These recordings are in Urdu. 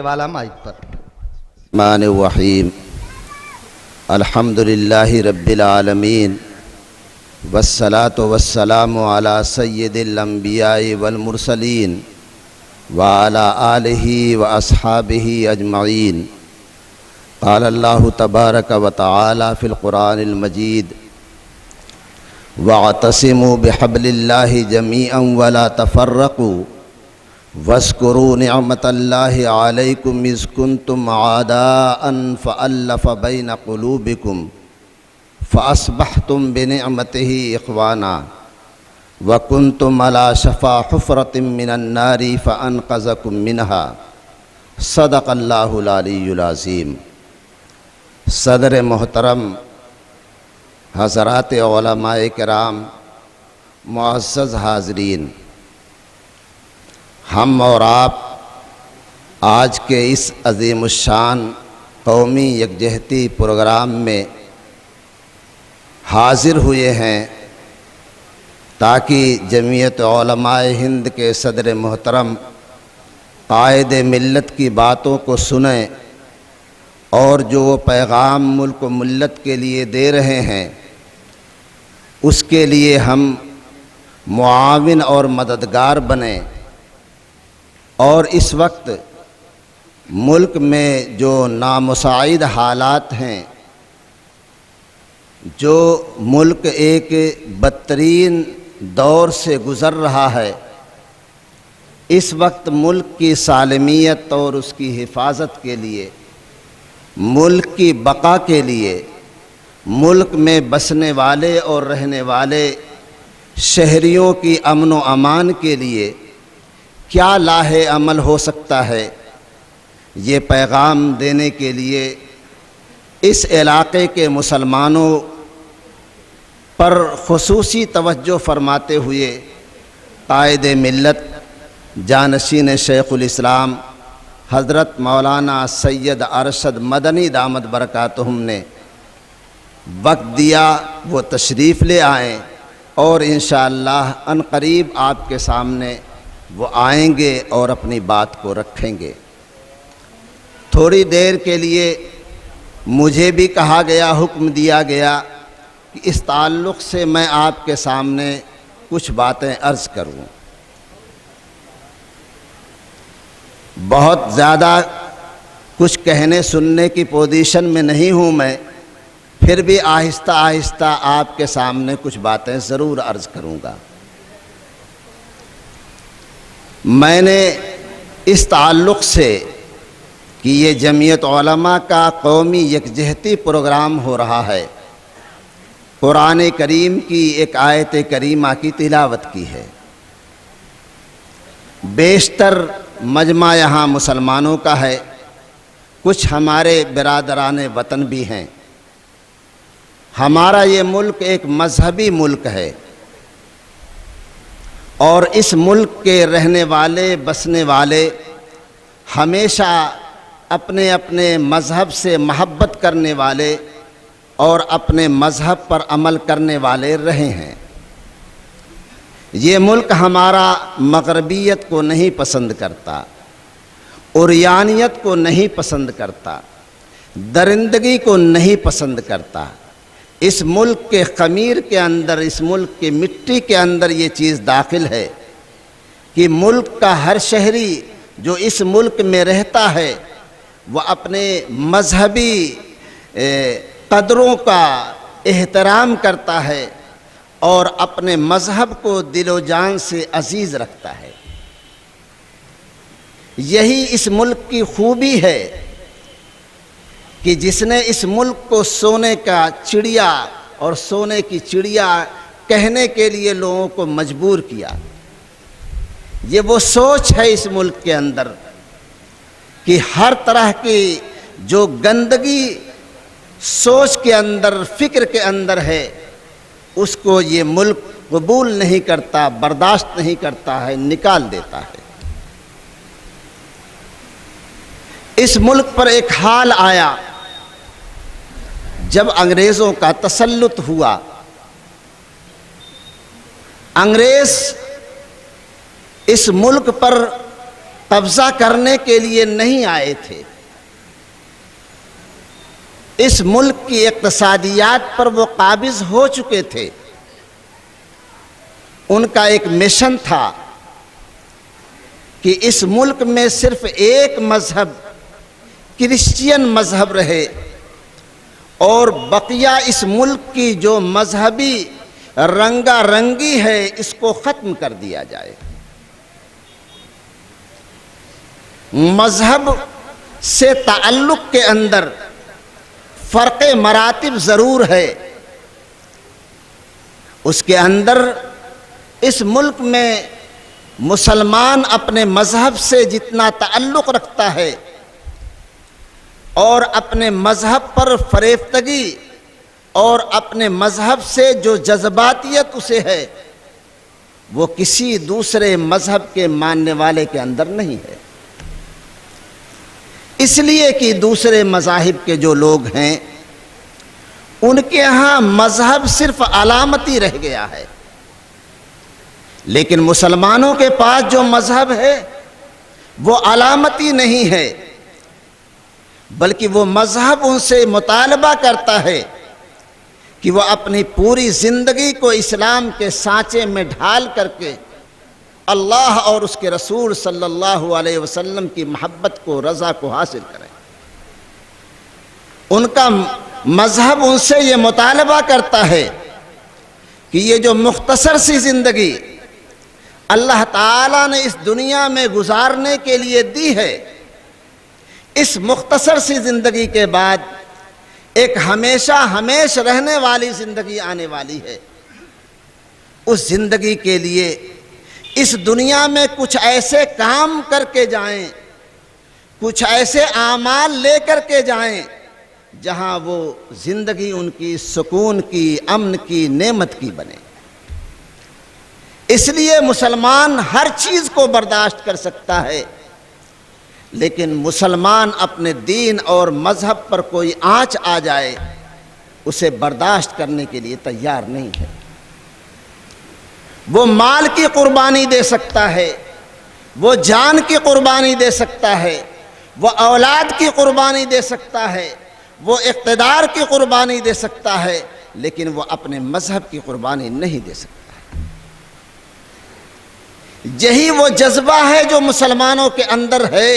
والا مائک پر الرحمن الرحیم الحمد للہ رب العالمین والصلاة والسلام علی سید الانبیاء والمرسلین وعلی آلہ واصحابہ اجمعین قال اللہ تبارک وتعالی فی القرآن المجید واعتصموا بحبل اللہ جمیعا ولا تفرقوا واذکروا نعمت اللہ علیکم اذ کنتم اعداء فألف بین قلوبکم فاصبحتم بنعمتہ اخوانا وکنتم علی شفا حفرۃ من النار فانقذکم منہا صدق اللہ العلی العظیم۔ صدر محترم، حضرات علماء کرام، معزز حاضرین، ہم اور آپ آج کے اس عظیم الشان قومی یکجہتی پروگرام میں حاضر ہوئے ہیں تاکہ جمعیت علماء ہند کے صدر محترم قائد ملت کی باتوں کو سنیں اور جو وہ پیغام ملک و ملت کے لیے دے رہے ہیں اس کے لیے ہم معاون اور مددگار بنیں۔ اور اس وقت ملک میں جو نامساعد حالات ہیں، جو ملک ایک بدترین دور سے گزر رہا ہے، اس وقت ملک کی سالمیت اور اس کی حفاظت کے لیے، ملک کی بقا کے لیے، ملک میں بسنے والے اور رہنے والے شہریوں کی امن و امان کے لیے کیا لاہے عمل ہو سکتا ہے، یہ پیغام دینے کے لیے اس علاقے کے مسلمانوں پر خصوصی توجہ فرماتے ہوئے قائد ملت جانشین شیخ الاسلام حضرت مولانا سید ارشد مدنی دامت برکاتہم نے وقت دیا، وہ تشریف لے آئیں اور انشاءاللہ ان قریب آپ کے سامنے وہ آئیں گے اور اپنی بات کو رکھیں گے۔ تھوڑی دیر کے لیے مجھے بھی کہا گیا، حکم دیا گیا کہ اس تعلق سے میں آپ کے سامنے کچھ باتیں عرض کروں۔ بہت زیادہ کچھ کہنے سننے کی پوزیشن میں نہیں ہوں میں، پھر بھی آہستہ آہستہ آپ کے سامنے کچھ باتیں ضرور عرض کروں گا۔ میں نے اس تعلق سے کہ یہ جمعیت علماء کا قومی یکجہتی پروگرام ہو رہا ہے، قرآن کریم کی ایک آیت کریمہ کی تلاوت کی ہے۔ بیشتر مجمع یہاں مسلمانوں کا ہے، کچھ ہمارے برادران وطن بھی ہیں۔ ہمارا یہ ملک ایک مذہبی ملک ہے اور اس ملک کے رہنے والے بسنے والے ہمیشہ اپنے اپنے مذہب سے محبت کرنے والے اور اپنے مذہب پر عمل کرنے والے رہے ہیں۔ یہ ملک ہمارا مغربیت کو نہیں پسند کرتا، عریانیت کو نہیں پسند کرتا، درندگی کو نہیں پسند کرتا۔ اس ملک کے خمیر کے اندر، اس ملک کی مٹی کے اندر یہ چیز داخل ہے کہ ملک کا ہر شہری جو اس ملک میں رہتا ہے وہ اپنے مذہبی قدروں کا احترام کرتا ہے اور اپنے مذہب کو دل و جان سے عزیز رکھتا ہے۔ یہی اس ملک کی خوبی ہے کہ جس نے اس ملک کو سونے کا چڑیا اور سونے کی چڑیا کہنے کے لیے لوگوں کو مجبور کیا۔ یہ وہ سوچ ہے اس ملک کے اندر کہ ہر طرح کی جو گندگی سوچ کے اندر، فکر کے اندر ہے، اس کو یہ ملک قبول نہیں کرتا، برداشت نہیں کرتا ہے، نکال دیتا ہے۔ اس ملک پر ایک حال آیا جب انگریزوں کا تسلط ہوا۔ انگریز اس ملک پر قبضہ کرنے کے لیے نہیں آئے تھے، اس ملک کی اقتصادیات پر وہ قابض ہو چکے تھے۔ ان کا ایک مشن تھا کہ اس ملک میں صرف ایک مذہب کرسچین مذہب رہے اور بقیہ اس ملک کی جو مذہبی رنگا رنگی ہے اس کو ختم کر دیا جائے۔ مذہب سے تعلق کے اندر فرق مراتب ضرور ہے، اس کے اندر اس ملک میں مسلمان اپنے مذہب سے جتنا تعلق رکھتا ہے اور اپنے مذہب پر فریفتگی اور اپنے مذہب سے جو جذباتیت اسے ہے وہ کسی دوسرے مذہب کے ماننے والے کے اندر نہیں ہے۔ اس لیے کہ دوسرے مذاہب کے جو لوگ ہیں ان کے ہاں مذہب صرف علامتی رہ گیا ہے، لیکن مسلمانوں کے پاس جو مذہب ہے وہ علامتی نہیں ہے، بلکہ وہ مذہب ان سے مطالبہ کرتا ہے کہ وہ اپنی پوری زندگی کو اسلام کے سانچے میں ڈھال کر کے اللہ اور اس کے رسول صلی اللہ علیہ وسلم کی محبت کو، رضا کو حاصل کریں۔ ان کا مذہب ان سے یہ مطالبہ کرتا ہے کہ یہ جو مختصر سی زندگی اللہ تعالیٰ نے اس دنیا میں گزارنے کے لیے دی ہے، اس مختصر سی زندگی کے بعد ایک ہمیشہ ہمیش رہنے والی زندگی آنے والی ہے۔ اس زندگی کے لیے اس دنیا میں کچھ ایسے کام کر کے جائیں، کچھ ایسے اعمال لے کر کے جائیں جہاں وہ زندگی ان کی سکون کی، امن کی، نعمت کی بنے۔ اس لیے مسلمان ہر چیز کو برداشت کر سکتا ہے، لیکن مسلمان اپنے دین اور مذہب پر کوئی آنچ آ جائے اسے برداشت کرنے کے لیے تیار نہیں ہے۔ وہ مال کی قربانی دے سکتا ہے، وہ جان کی قربانی دے سکتا ہے، وہ اولاد کی قربانی دے سکتا ہے، وہ اقتدار کی قربانی دے سکتا ہے، لیکن وہ اپنے مذہب کی قربانی نہیں دے سکتا۔ یہی وہ جذبہ ہے جو مسلمانوں کے اندر ہے،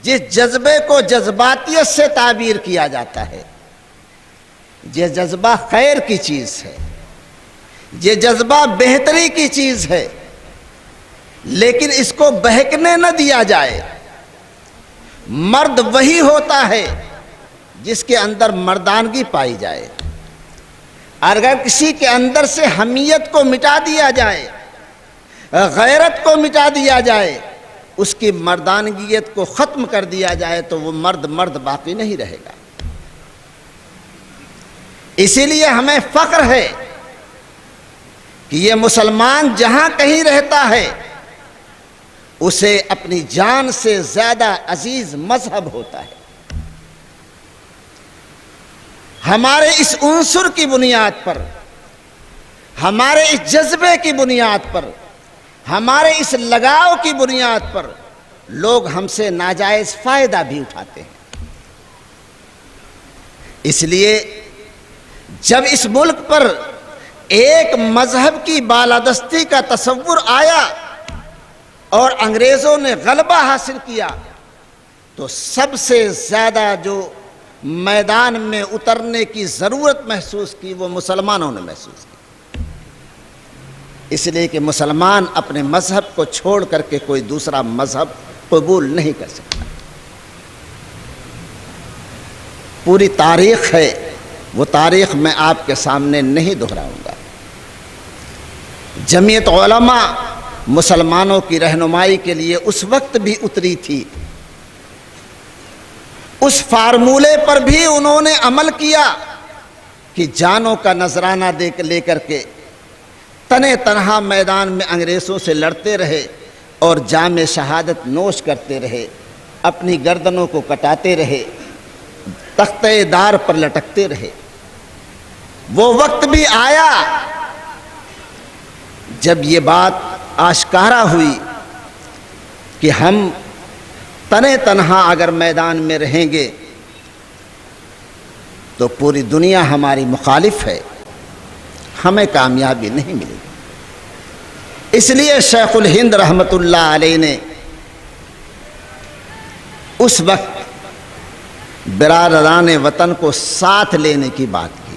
جس جذبے کو جذباتیت سے تعبیر کیا جاتا ہے۔ یہ جذبہ خیر کی چیز ہے، یہ جذبہ بہتری کی چیز ہے، لیکن اس کو بہکنے نہ دیا جائے۔ مرد وہی ہوتا ہے جس کے اندر مردانگی پائی جائے۔ اگر کسی کے اندر سے حمیت کو مٹا دیا جائے، غیرت کو مٹا دیا جائے، اس کی مردانگیت کو ختم کر دیا جائے تو وہ مرد باقی نہیں رہے گا۔ اسی لیے ہمیں فخر ہے کہ یہ مسلمان جہاں کہیں رہتا ہے اسے اپنی جان سے زیادہ عزیز مذہب ہوتا ہے۔ ہمارے اس عنصر کی بنیاد پر، ہمارے اس جذبے کی بنیاد پر، ہمارے اس لگاؤ کی بنیاد پر لوگ ہم سے ناجائز فائدہ بھی اٹھاتے ہیں۔ اس لیے جب اس ملک پر ایک مذہب کی بالادستی کا تصور آیا اور انگریزوں نے غلبہ حاصل کیا تو سب سے زیادہ جو میدان میں اترنے کی ضرورت محسوس کی وہ مسلمانوں نے محسوس کی، اس لیے کہ مسلمان اپنے مذہب کو چھوڑ کر کے کوئی دوسرا مذہب قبول نہیں کر سکتا۔ پوری تاریخ ہے، وہ تاریخ میں آپ کے سامنے نہیں دہراؤں گا۔ جمعیت علماء مسلمانوں کی رہنمائی کے لیے اس وقت بھی اتری تھی، اس فارمولے پر بھی انہوں نے عمل کیا کہ جانوں کا نذرانہ لے کر کے تنے تنہا میدان میں انگریزوں سے لڑتے رہے اور جام شہادت نوش کرتے رہے، اپنی گردنوں کو کٹاتے رہے، تختے دار پر لٹکتے رہے۔ وہ وقت بھی آیا جب یہ بات آشکارا ہوئی کہ ہم تنے تنہا اگر میدان میں رہیں گے تو پوری دنیا ہماری مخالف ہے، ہمیں کامیابی نہیں ملے گی۔ اس لیے شیخ الہند رحمۃ اللہ علیہ نے اس وقت برادران وطن کو ساتھ لینے کی بات کی۔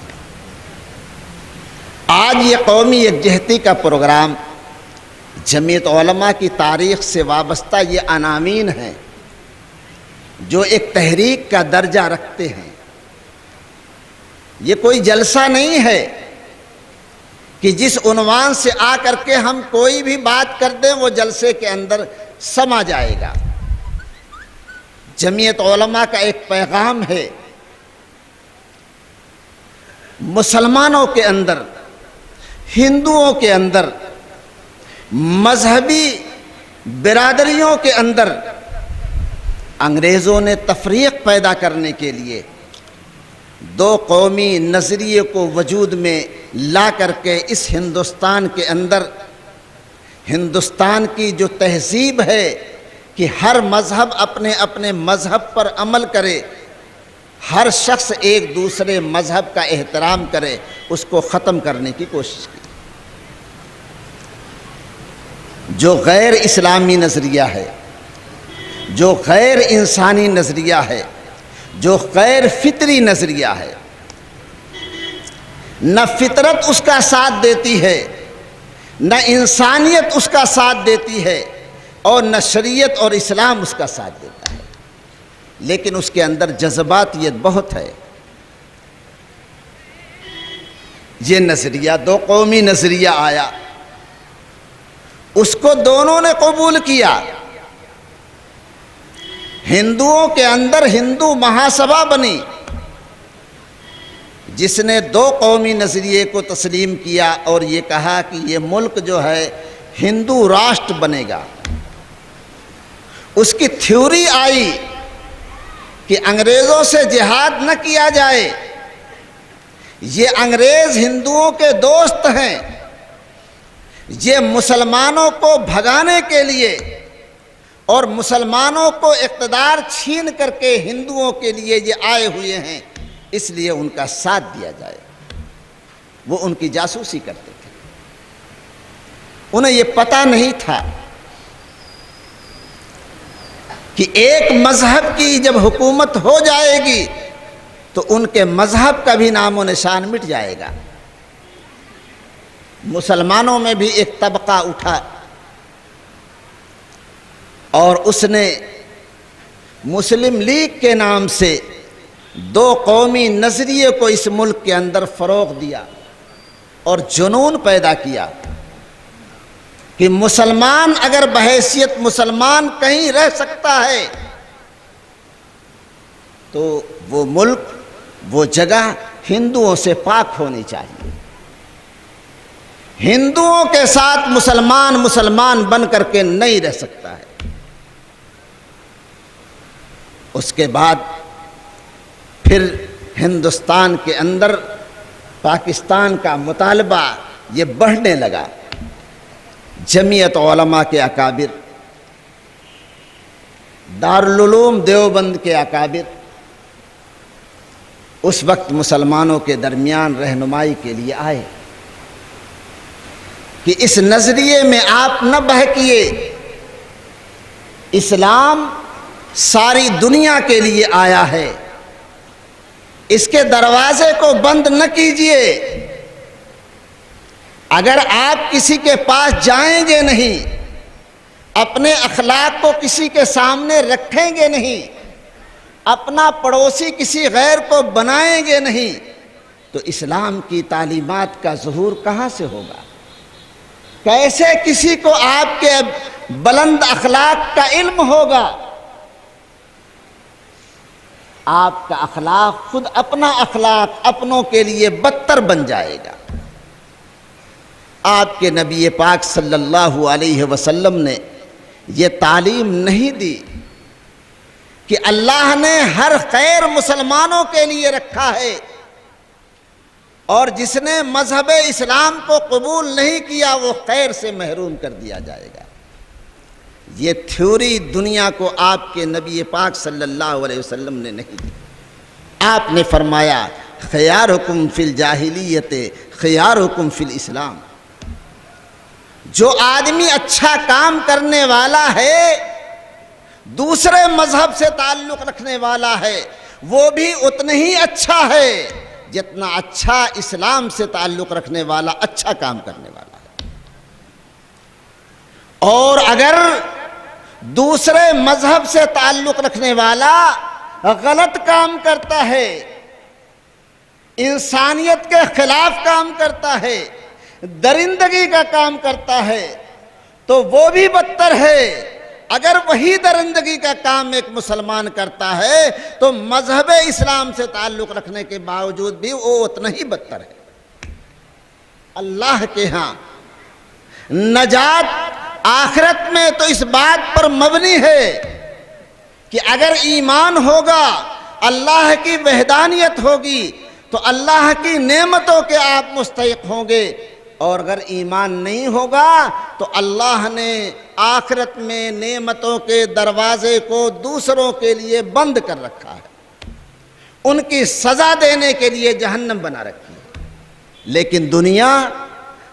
آج یہ قومی یکجہتی کا پروگرام جمعیت علماء کی تاریخ سے وابستہ یہ عناوین ہیں جو ایک تحریک کا درجہ رکھتے ہیں۔ یہ کوئی جلسہ نہیں ہے کہ جس عنوان سے آ کر کے ہم کوئی بھی بات کر دیں وہ جلسے کے اندر سما جائے گا۔ جمعیت علماء کا ایک پیغام ہے مسلمانوں کے اندر، ہندوؤں کے اندر، مذہبی برادریوں کے اندر انگریزوں نے تفریق پیدا کرنے کے لیے دو قومی نظریے کو وجود میں لا کر کے اس ہندوستان کے اندر ہندوستان کی جو تہذیب ہے کہ ہر مذہب اپنے اپنے مذہب پر عمل کرے، ہر شخص ایک دوسرے مذہب کا احترام کرے، اس کو ختم کرنے کی کوشش کی۔ جو غیر اسلامی نظریہ ہے، جو غیر انسانی نظریہ ہے، جو غیر فطری نظریہ ہے، نہ فطرت اس کا ساتھ دیتی ہے، نہ انسانیت اس کا ساتھ دیتی ہے، اور نہ شریعت اور اسلام اس کا ساتھ دیتا ہے، لیکن اس کے اندر جذباتیت بہت ہے۔ یہ نظریہ دو قومی نظریہ آیا، اس کو دونوں نے قبول کیا۔ ہندوؤں کے اندر ہندو مہاسبھا بنی جس نے دو قومی نظریے کو تسلیم کیا اور یہ کہا کہ یہ ملک جو ہے ہندو راشٹر بنے گا۔ اس کی تھیوری آئی کہ انگریزوں سے جہاد نہ کیا جائے، یہ انگریز ہندوؤں کے دوست ہیں، یہ مسلمانوں کو بھگانے کے لیے اور مسلمانوں کو اقتدار چھین کر کے ہندوؤں کے لیے یہ آئے ہوئے ہیں، اس لیے ان کا ساتھ دیا جائے۔ وہ ان کی جاسوسی کرتے تھے، انہیں یہ پتہ نہیں تھا کہ ایک مذہب کی جب حکومت ہو جائے گی تو ان کے مذہب کا بھی نام و نشان مٹ جائے گا۔ مسلمانوں میں بھی ایک طبقہ اٹھا اور اس نے مسلم لیگ کے نام سے دو قومی نظریے کو اس ملک کے اندر فروغ دیا اور جنون پیدا کیا کہ مسلمان اگر بحیثیت مسلمان کہیں رہ سکتا ہے تو وہ ملک، وہ جگہ ہندوؤں سے پاک ہونی چاہیے۔ ہندوؤں کے ساتھ مسلمان بن کر کے نہیں رہ سکتا ہے۔ اس کے بعد پھر ہندوستان کے اندر پاکستان کا مطالبہ یہ بڑھنے لگا۔ جمعیت علماء کے اکابر، دارالعلوم دیوبند کے اکابر اس وقت مسلمانوں کے درمیان رہنمائی کے لیے آئے کہ اس نظریے میں آپ نہ بہکیے، اسلام ساری دنیا کے لیے آیا ہے، اس کے دروازے کو بند نہ کیجیے۔ اگر آپ کسی کے پاس جائیں گے نہیں، اپنے اخلاق کو کسی کے سامنے رکھیں گے نہیں، اپنا پڑوسی کسی غیر کو بنائیں گے نہیں، تو اسلام کی تعلیمات کا ظہور کہاں سے ہوگا؟ کیسے کسی کو آپ کے بلند اخلاق کا علم ہوگا؟ آپ کا اخلاق خود اپنا اخلاق اپنوں کے لیے بدتر بن جائے گا۔ آپ کے نبی پاک صلی اللہ علیہ وسلم نے یہ تعلیم نہیں دی کہ اللہ نے ہر خیر مسلمانوں کے لیے رکھا ہے اور جس نے مذہب اسلام کو قبول نہیں کیا وہ خیر سے محروم کر دیا جائے گا۔ یہ تھیوری دنیا کو آپ کے نبی پاک صلی اللہ علیہ وسلم نے نہیں دی۔ آپ نے فرمایا خیارکم فی الجاہلیت خیارکم فی الاسلام۔ جو آدمی اچھا کام کرنے والا ہے، دوسرے مذہب سے تعلق رکھنے والا ہے، وہ بھی اتنا ہی اچھا ہے جتنا اچھا اسلام سے تعلق رکھنے والا اچھا کام کرنے والا ہے۔ اور اگر دوسرے مذہب سے تعلق رکھنے والا غلط کام کرتا ہے، انسانیت کے خلاف کام کرتا ہے، درندگی کا کام کرتا ہے، تو وہ بھی بدتر ہے۔ اگر وہی درندگی کا کام ایک مسلمان کرتا ہے تو مذہب اسلام سے تعلق رکھنے کے باوجود بھی وہ اتنا ہی بدتر ہے۔ اللہ کے ہاں نجات آخرت میں تو اس بات پر مبنی ہے کہ اگر ایمان ہوگا، اللہ کی وحدانیت ہوگی تو اللہ کی نعمتوں کے آپ مستحق ہوں گے، اور اگر ایمان نہیں ہوگا تو اللہ نے آخرت میں نعمتوں کے دروازے کو دوسروں کے لیے بند کر رکھا ہے، ان کی سزا دینے کے لیے جہنم بنا رکھی ہے۔ لیکن دنیا،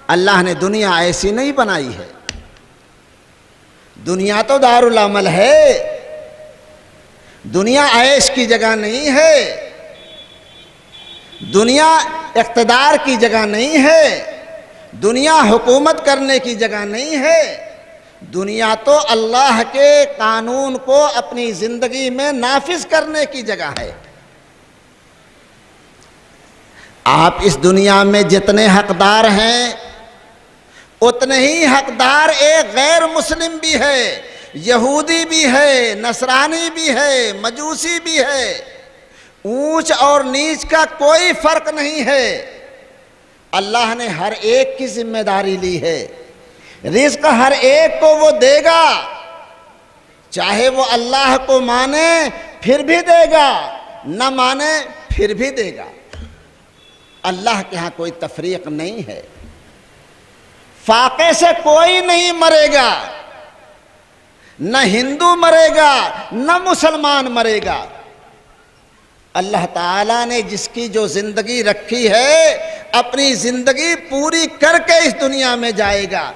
اللہ نے دنیا ایسی نہیں بنائی ہے۔ دنیا تو دارالعمل ہے، دنیا عیش کی جگہ نہیں ہے، دنیا اقتدار کی جگہ نہیں ہے، دنیا حکومت کرنے کی جگہ نہیں ہے۔ دنیا تو اللہ کے قانون کو اپنی زندگی میں نافذ کرنے کی جگہ ہے۔ آپ اس دنیا میں جتنے حقدار ہیں اتنے ہی حقدار ایک غیر مسلم بھی ہے، یہودی بھی ہے، نصرانی بھی ہے، مجوسی بھی ہے۔ اونچ اور نیچ کا کوئی فرق نہیں ہے۔ اللہ نے ہر ایک کی ذمہ داری لی ہے۔ رزق ہر ایک کو وہ دے گا، چاہے وہ اللہ کو مانے پھر بھی دے گا، نہ مانے پھر بھی دے گا۔ اللہ کے ہاں کوئی تفریق نہیں ہے۔ فاقے سے کوئی نہیں مرے گا، نہ ہندو مرے گا نہ مسلمان مرے گا۔ اللہ تعالیٰ نے جس کی جو زندگی رکھی ہے اپنی زندگی پوری کر کے اس دنیا میں جائے گا۔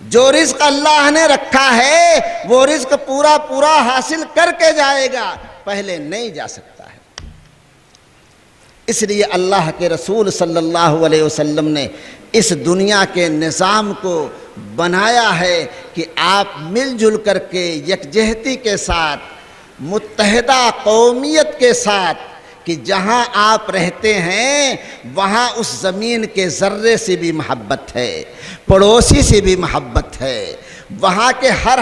جو رزق اللہ نے رکھا ہے وہ رزق پورا پورا حاصل کر کے جائے گا، پہلے نہیں جا سکتا ہے۔ اس لیے اللہ کے رسول صلی اللہ علیہ وسلم نے اس دنیا کے نظام کو بنایا ہے کہ آپ مل جل کر کے یکجہتی کے ساتھ، متحدہ قومیت کے ساتھ، کہ جہاں آپ رہتے ہیں وہاں اس زمین کے ذرے سے بھی محبت ہے، پڑوسی سے بھی محبت ہے، وہاں کے ہر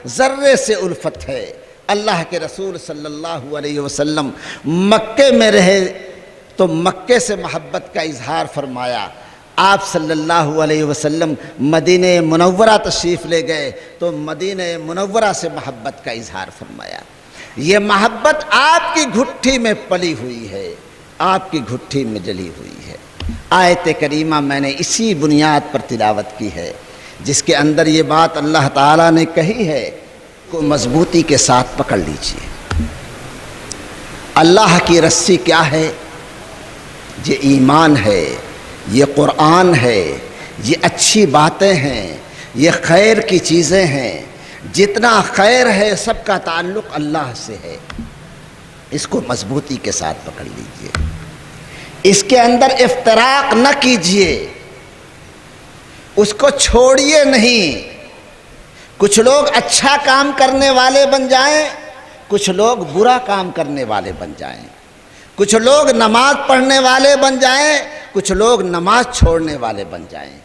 ذرے سے الفت ہے۔ اللہ کے رسول صلی اللہ علیہ وسلم مکے میں رہے تو مکے سے محبت کا اظہار فرمایا۔ آپ صلی اللہ علیہ وسلم مدینہ منورہ تشریف لے گئے تو مدینہ منورہ سے محبت کا اظہار فرمایا۔ یہ محبت آپ کی گھٹی میں پلی ہوئی ہے، آپ کی گھٹی میں جلی ہوئی ہے۔ آیت کریمہ میں نے اسی بنیاد پر تلاوت کی ہے جس کے اندر یہ بات اللہ تعالیٰ نے کہی ہے کو مضبوطی کے ساتھ پکڑ لیجیے۔ اللہ کی رسی کیا ہے؟ یہ ایمان ہے، یہ قرآن ہے، یہ اچھی باتیں ہیں، یہ خیر کی چیزیں ہیں۔ جتنا خیر ہے سب کا تعلق اللہ سے ہے، اس کو مضبوطی کے ساتھ پکڑ لیجئے، اس کے اندر افتراق نہ کیجئے، اس کو چھوڑیے نہیں۔ کچھ لوگ اچھا کام کرنے والے بن جائیں، کچھ لوگ برا کام کرنے والے بن جائیں، کچھ لوگ نماز پڑھنے والے بن جائیں، کچھ لوگ نماز چھوڑنے والے بن جائیں،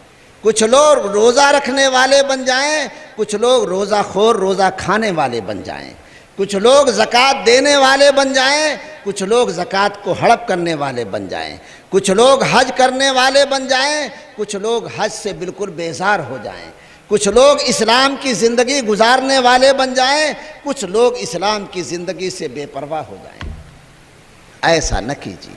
کچھ لوگ روزہ رکھنے والے بن جائیں، کچھ لوگ روزہ خور روزہ کھانے والے بن جائیں، کچھ لوگ زکوٰۃ دینے والے بن جائیں، کچھ لوگ زکوٰۃ کو ہڑپ کرنے والے بن جائیں، کچھ لوگ حج کرنے والے بن جائیں، کچھ لوگ حج سے بالکل بیزار ہو جائیں، کچھ لوگ اسلام کی زندگی گزارنے والے بن جائیں، کچھ لوگ اسلام کی زندگی سے بے پرواہ ہو جائیں۔ ایسا نہ کیجیے۔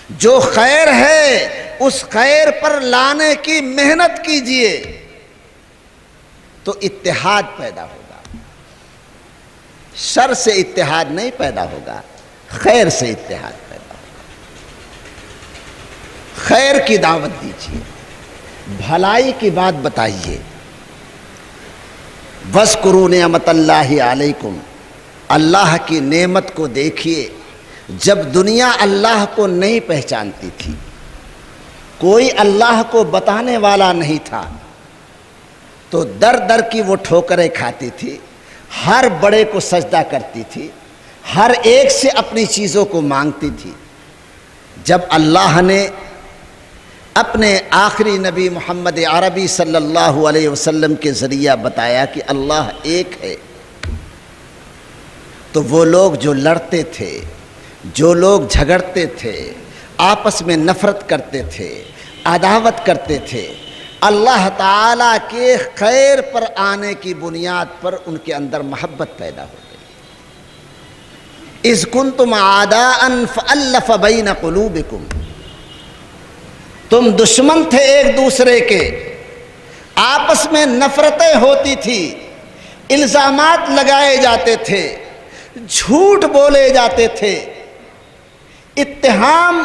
جو خیر ہے اس خیر پر لانے کی محنت کیجیے۔ تو اتحاد پیدا ہوگا. شر سے اتحاد نہیں پیدا ہوگا، خیر سے اتحاد پیدا ہوگا. خیر کی دعوت دیجیے، بھلائی کی بات بتائیے. وَاذْكُرُوا نِعْمَتَ اللَّهِ عَلَيْكُمْ، اللہ کی نعمت کو دیکھیے. جب دنیا اللہ کو نہیں پہچانتی تھی، کوئی اللہ کو بتانے والا نہیں تھا، تو در در کی وہ ٹھوکریں کھاتی تھی، ہر بڑے کو سجدہ کرتی تھی، ہر ایک سے اپنی چیزوں کو مانگتی تھی. جب اللہ نے اپنے آخری نبی محمد عربی صلی اللہ علیہ وسلم کے ذریعہ بتایا کہ اللہ ایک ہے، تو وہ لوگ جو لڑتے تھے، جو لوگ جھگڑتے تھے، آپس میں نفرت کرتے تھے، عداوت کرتے تھے، اللہ تعالیٰ کے خیر پر آنے کی بنیاد پر ان کے اندر محبت پیدا ہو گئی. اذ کنتم اعداء فالف بین قلوبکم، تم دشمن تھے ایک دوسرے کے، آپس میں نفرتیں ہوتی تھی، الزامات لگائے جاتے تھے، جھوٹ بولے جاتے تھے، اتہام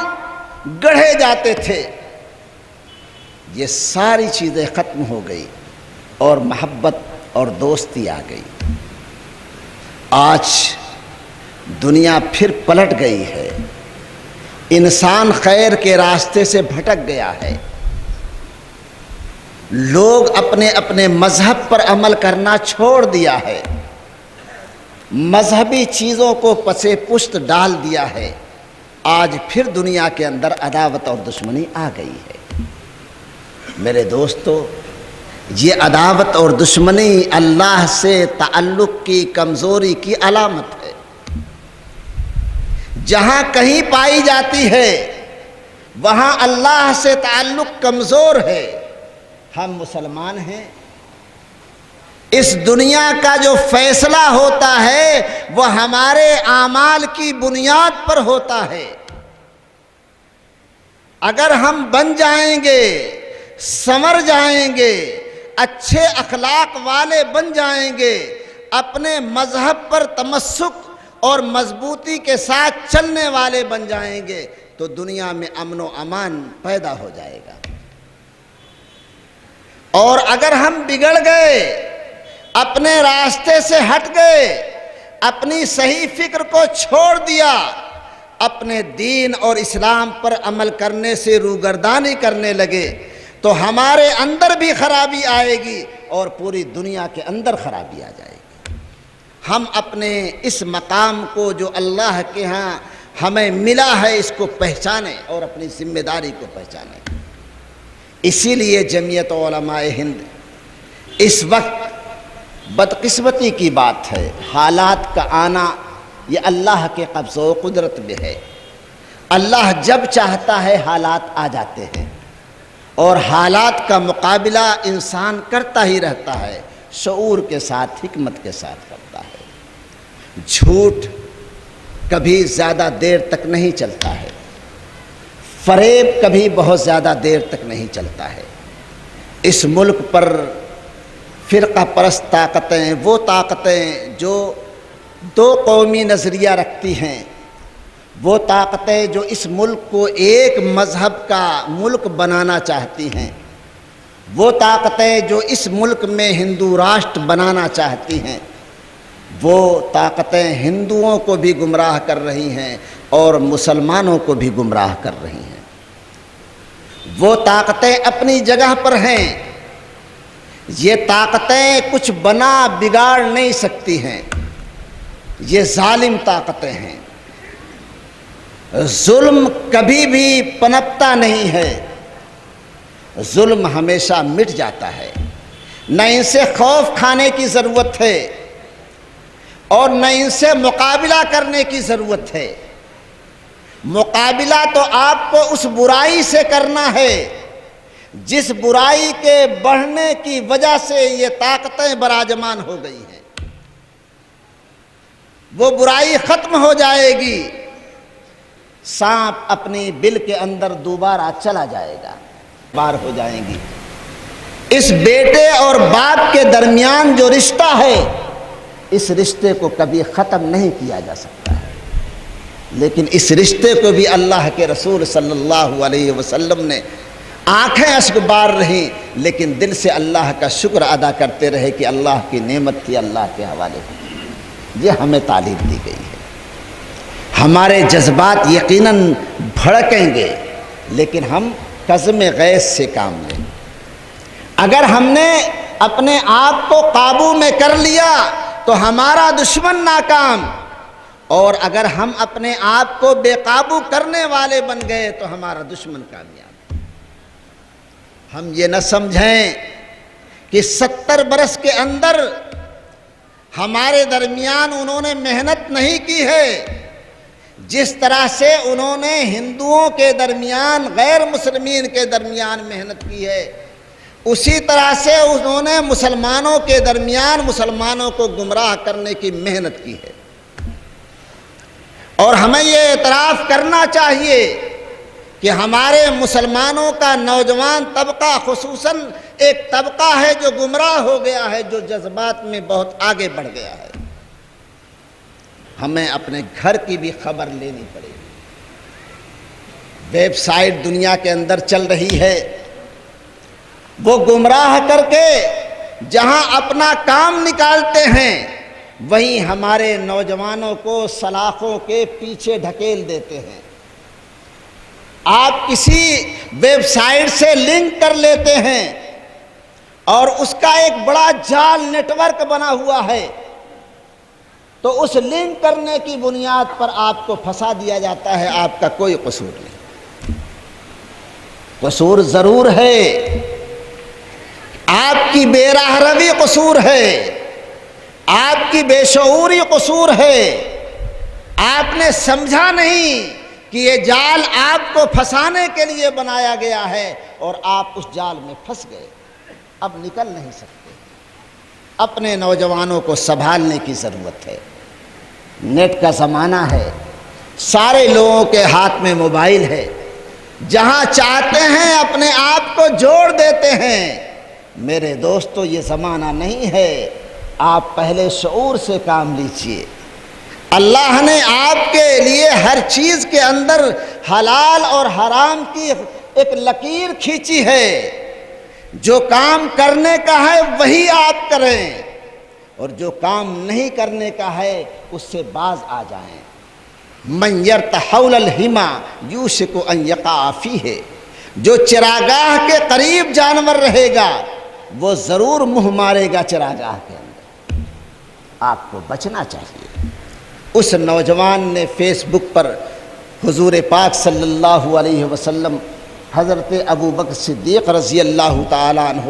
گڑھے جاتے تھے. یہ ساری چیزیں ختم ہو گئی اور محبت اور دوستی آ گئی. آج دنیا پھر پلٹ گئی ہے، انسان خیر کے راستے سے بھٹک گیا ہے. لوگ اپنے اپنے مذہب پر عمل کرنا چھوڑ دیا ہے، مذہبی چیزوں کو پسے پشت ڈال دیا ہے. آج پھر دنیا کے اندر عداوت اور دشمنی آ گئی ہے. میرے دوستو، یہ عداوت اور دشمنی اللہ سے تعلق کی کمزوری کی علامت ہے. جہاں کہیں پائی جاتی ہے وہاں اللہ سے تعلق کمزور ہے. ہم مسلمان ہیں، اس دنیا کا جو فیصلہ ہوتا ہے وہ ہمارے اعمال کی بنیاد پر ہوتا ہے. اگر ہم بن جائیں گے، سنور جائیں گے، اچھے اخلاق والے بن جائیں گے، اپنے مذہب پر تمسک اور مضبوطی کے ساتھ چلنے والے بن جائیں گے، تو دنیا میں امن و امان پیدا ہو جائے گا. اور اگر ہم بگڑ گئے، اپنے راستے سے ہٹ گئے، اپنی صحیح فکر کو چھوڑ دیا، اپنے دین اور اسلام پر عمل کرنے سے روگردانی کرنے لگے، تو ہمارے اندر بھی خرابی آئے گی اور پوری دنیا کے اندر خرابی آ جائے گی. ہم اپنے اس مقام کو جو اللہ کے ہاں ہمیں ملا ہے اس کو پہچانیں اور اپنی ذمہ داری کو پہچانیں. اسی لیے جمعیت علماء ہند اس وقت بدقسمتی کی بات ہے، حالات کا آنا یہ اللہ کے قبضہ و قدرت میں ہے. اللہ جب چاہتا ہے حالات آ جاتے ہیں اور حالات کا مقابلہ انسان کرتا ہی رہتا ہے، شعور کے ساتھ، حکمت کے ساتھ کرتا ہے. جھوٹ کبھی زیادہ دیر تک نہیں چلتا ہے، فریب کبھی بہت زیادہ دیر تک نہیں چلتا ہے. اس ملک پر فرقہ پرست طاقتیں، وہ طاقتیں جو دو قومی نظریہ رکھتی ہیں، وہ طاقتیں جو اس ملک کو ایک مذہب کا ملک بنانا چاہتی ہیں، وہ طاقتیں جو اس ملک میں ہندو راشٹر بنانا چاہتی ہیں، وہ طاقتیں ہندوؤں کو بھی گمراہ کر رہی ہیں اور مسلمانوں کو بھی گمراہ کر رہی ہیں. وہ طاقتیں اپنی جگہ پر ہیں، یہ طاقتیں کچھ بنا بگاڑ نہیں سکتی ہیں، یہ ظالم طاقتیں ہیں. ظلم کبھی بھی پنپتا نہیں ہے، ظلم ہمیشہ مٹ جاتا ہے. نہ ان سے خوف کھانے کی ضرورت ہے اور نہ ان سے مقابلہ کرنے کی ضرورت ہے. مقابلہ تو آپ کو اس برائی سے کرنا ہے جس برائی کے بڑھنے کی وجہ سے یہ طاقتیں براجمان ہو گئی ہیں. وہ برائی ختم ہو جائے گی، سانپ اپنی بل کے اندر دوبارہ چلا جائے گا، بار ہو جائیں گی. اس بیٹے اور باپ کے درمیان جو رشتہ ہے، اس رشتے کو کبھی ختم نہیں کیا جا سکتا ہے، لیکن اس رشتے کو بھی اللہ کے رسول صلی اللہ علیہ وسلم نے آنکھیں اشک بار رہیں لیکن دل سے اللہ کا شکر ادا کرتے رہے کہ اللہ کی نعمت تھی، اللہ کے حوالے کی۔ یہ ہمیں تعلیم دی گئی ہے۔ ہمارے جذبات یقیناً بھڑکیں گے، لیکن ہم قزم غیظ سے کام لیں۔ اگر ہم نے اپنے آپ کو قابو میں کر لیا تو ہمارا دشمن ناکام، اور اگر ہم اپنے آپ کو بے قابو کرنے والے بن گئے تو ہمارا دشمن کامیاب۔ ہم یہ نہ سمجھیں کہ 70 برس کے اندر ہمارے درمیان انہوں نے محنت نہیں کی ہے، جس طرح سے انہوں نے ہندوؤں کے درمیان، غیر مسلمین کے درمیان محنت کی ہے، اسی طرح سے انہوں نے مسلمانوں کے درمیان مسلمانوں کو گمراہ کرنے کی محنت کی ہے۔ اور ہمیں یہ اعتراف کرنا چاہیے کہ ہمارے مسلمانوں کا نوجوان طبقہ خصوصاً ایک طبقہ ہے جو گمراہ ہو گیا ہے، جو جذبات میں بہت آگے بڑھ گیا ہے۔ ہمیں اپنے گھر کی بھی خبر لینی پڑے گی۔ ویب سائٹ دنیا کے اندر چل رہی ہے، وہ گمراہ کر کے جہاں اپنا کام نکالتے ہیں وہیں ہمارے نوجوانوں کو سلاخوں کے پیچھے ڈھکیل دیتے ہیں۔ آپ کسی ویب سائٹ سے لنک کر لیتے ہیں اور اس کا ایک بڑا جال نیٹ ورک بنا ہوا ہے، تو اس لنک کرنے کی بنیاد پر آپ کو پھنسا دیا جاتا ہے۔ آپ کا کوئی قصور نہیں۔ قصور ضرور ہے، آپ کی بے راہ روی قصور ہے، آپ کی بے شعوری قصور ہے، آپ نے سمجھا نہیں کہ یہ جال آپ کو پھنسانے کے لیے بنایا گیا ہے اور آپ اس جال میں پھنس گئے، اب نکل نہیں سکتے۔ اپنے نوجوانوں کو سنبھالنے کی ضرورت ہے۔ نیٹ کا زمانہ ہے، سارے لوگوں کے ہاتھ میں موبائل ہے، جہاں چاہتے ہیں اپنے آپ کو جوڑ دیتے ہیں۔ میرے دوستو، یہ زمانہ نہیں ہے، آپ پہلے شعور سے کام لیجئے۔ اللہ نے آپ کے لیے ہر چیز کے اندر حلال اور حرام کی ایک لکیر کھینچی ہے۔ جو کام کرنے کا ہے وہی آپ کریں، اور جو کام نہیں کرنے کا ہے اس سے باز آ جائیں۔ من یرتحول الحما یوشک ان یقع فیہ، جو چراگاہ کے قریب جانور رہے گا وہ ضرور منہ مارے گا چراگاہ کے اندر۔ آپ کو بچنا چاہیے۔ اس نوجوان نے فیس بک پر حضور پاک صلی اللہ علیہ وسلم، حضرت ابوبکر صدیق رضی اللہ تعالیٰ عنہ،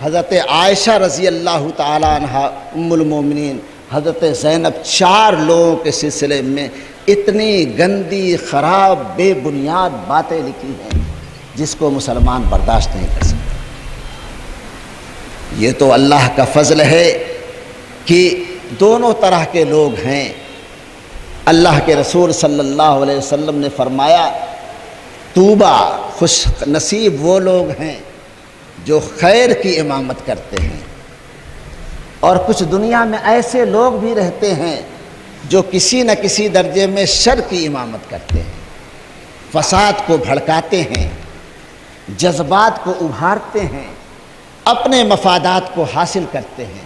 حضرت عائشہ رضی اللہ تعالیٰ عنہ ام المومنین، حضرت زینب، 4 لوگوں کے سلسلے میں اتنی گندی، خراب، بے بنیاد باتیں لکھی ہیں جس کو مسلمان برداشت نہیں کر سکتا۔ یہ تو اللہ کا فضل ہے کہ دونوں طرح کے لوگ ہیں۔ اللہ کے رسول صلی اللہ علیہ وسلم نے فرمایا، طوبیٰ، خوش نصیب وہ لوگ ہیں جو خیر کی امامت کرتے ہیں، اور کچھ دنیا میں ایسے لوگ بھی رہتے ہیں جو کسی نہ کسی درجے میں شر کی امامت کرتے ہیں، فساد کو بھڑکاتے ہیں، جذبات کو ابھارتے ہیں، اپنے مفادات کو حاصل کرتے ہیں۔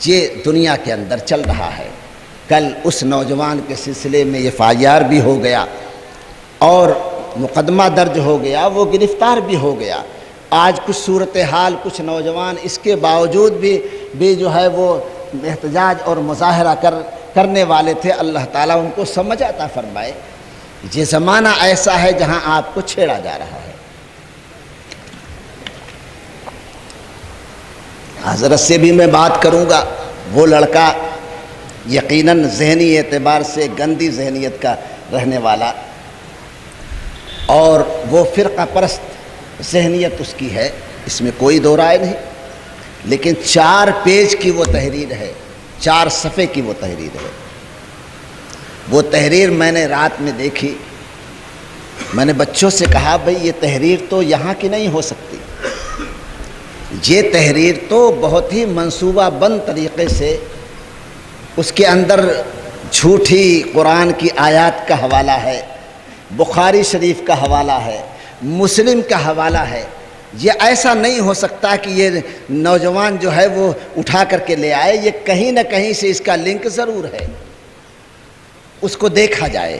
یہ دنیا کے اندر چل رہا ہے۔ کل اس نوجوان کے سلسلے میں ایف آئی آر بھی ہو گیا اور مقدمہ درج ہو گیا، وہ گرفتار بھی ہو گیا۔ آج کچھ صورتحال، کچھ نوجوان اس کے باوجود بھی جو ہے وہ احتجاج اور مظاہرہ کرنے والے تھے۔ اللہ تعالیٰ ان کو سمجھ عطا فرمائے۔ یہ زمانہ ایسا ہے جہاں آپ کو چھیڑا جا رہا ہے۔ حضرت سے بھی میں بات کروں گا۔ وہ لڑکا یقیناً ذہنی اعتبار سے گندی ذہنیت کا رہنے والا، اور وہ فرقہ پرست ذہنیت اس کی ہے، اس میں کوئی دو رائے نہیں، لیکن 4 پیج کی وہ تحریر ہے، 4 صفحے کی وہ تحریر ہے۔ وہ تحریر میں نے رات میں دیکھی، میں نے بچوں سے کہا بھئی یہ تحریر تو یہاں کی نہیں ہو سکتی، یہ تحریر تو بہت ہی منصوبہ بند طریقے سے اس کے اندر جھوٹی قرآن کی آیات کا حوالہ ہے، بخاری شریف کا حوالہ ہے، مسلم کا حوالہ ہے۔ یہ ایسا نہیں ہو سکتا کہ یہ نوجوان جو ہے وہ اٹھا کر کے لے آئے، یہ کہیں نہ کہیں سے اس کا لنک ضرور ہے، اس کو دیکھا جائے۔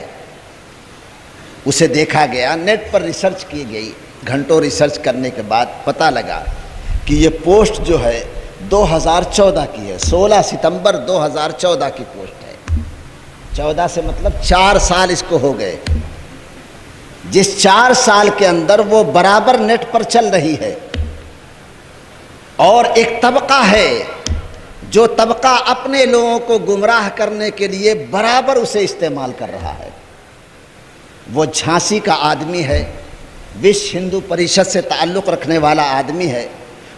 اسے دیکھا گیا، نیٹ پر ریسرچ کی گئی، گھنٹوں ریسرچ کرنے کے بعد پتہ لگا کہ یہ پوسٹ جو ہے 2014 کی ہے، 16 ستمبر 2014 کی پوسٹ ہے۔ 14 سے مطلب 4 سال اس کو ہو گئے، جس 4 سال کے اندر وہ برابر نیٹ پر چل رہی ہے، اور ایک طبقہ ہے جو طبقہ اپنے لوگوں کو گمراہ کرنے کے لیے برابر اسے استعمال کر رہا ہے۔ وہ جھانسی کا آدمی ہے، وشو ہندو پریشد سے تعلق رکھنے والا آدمی ہے،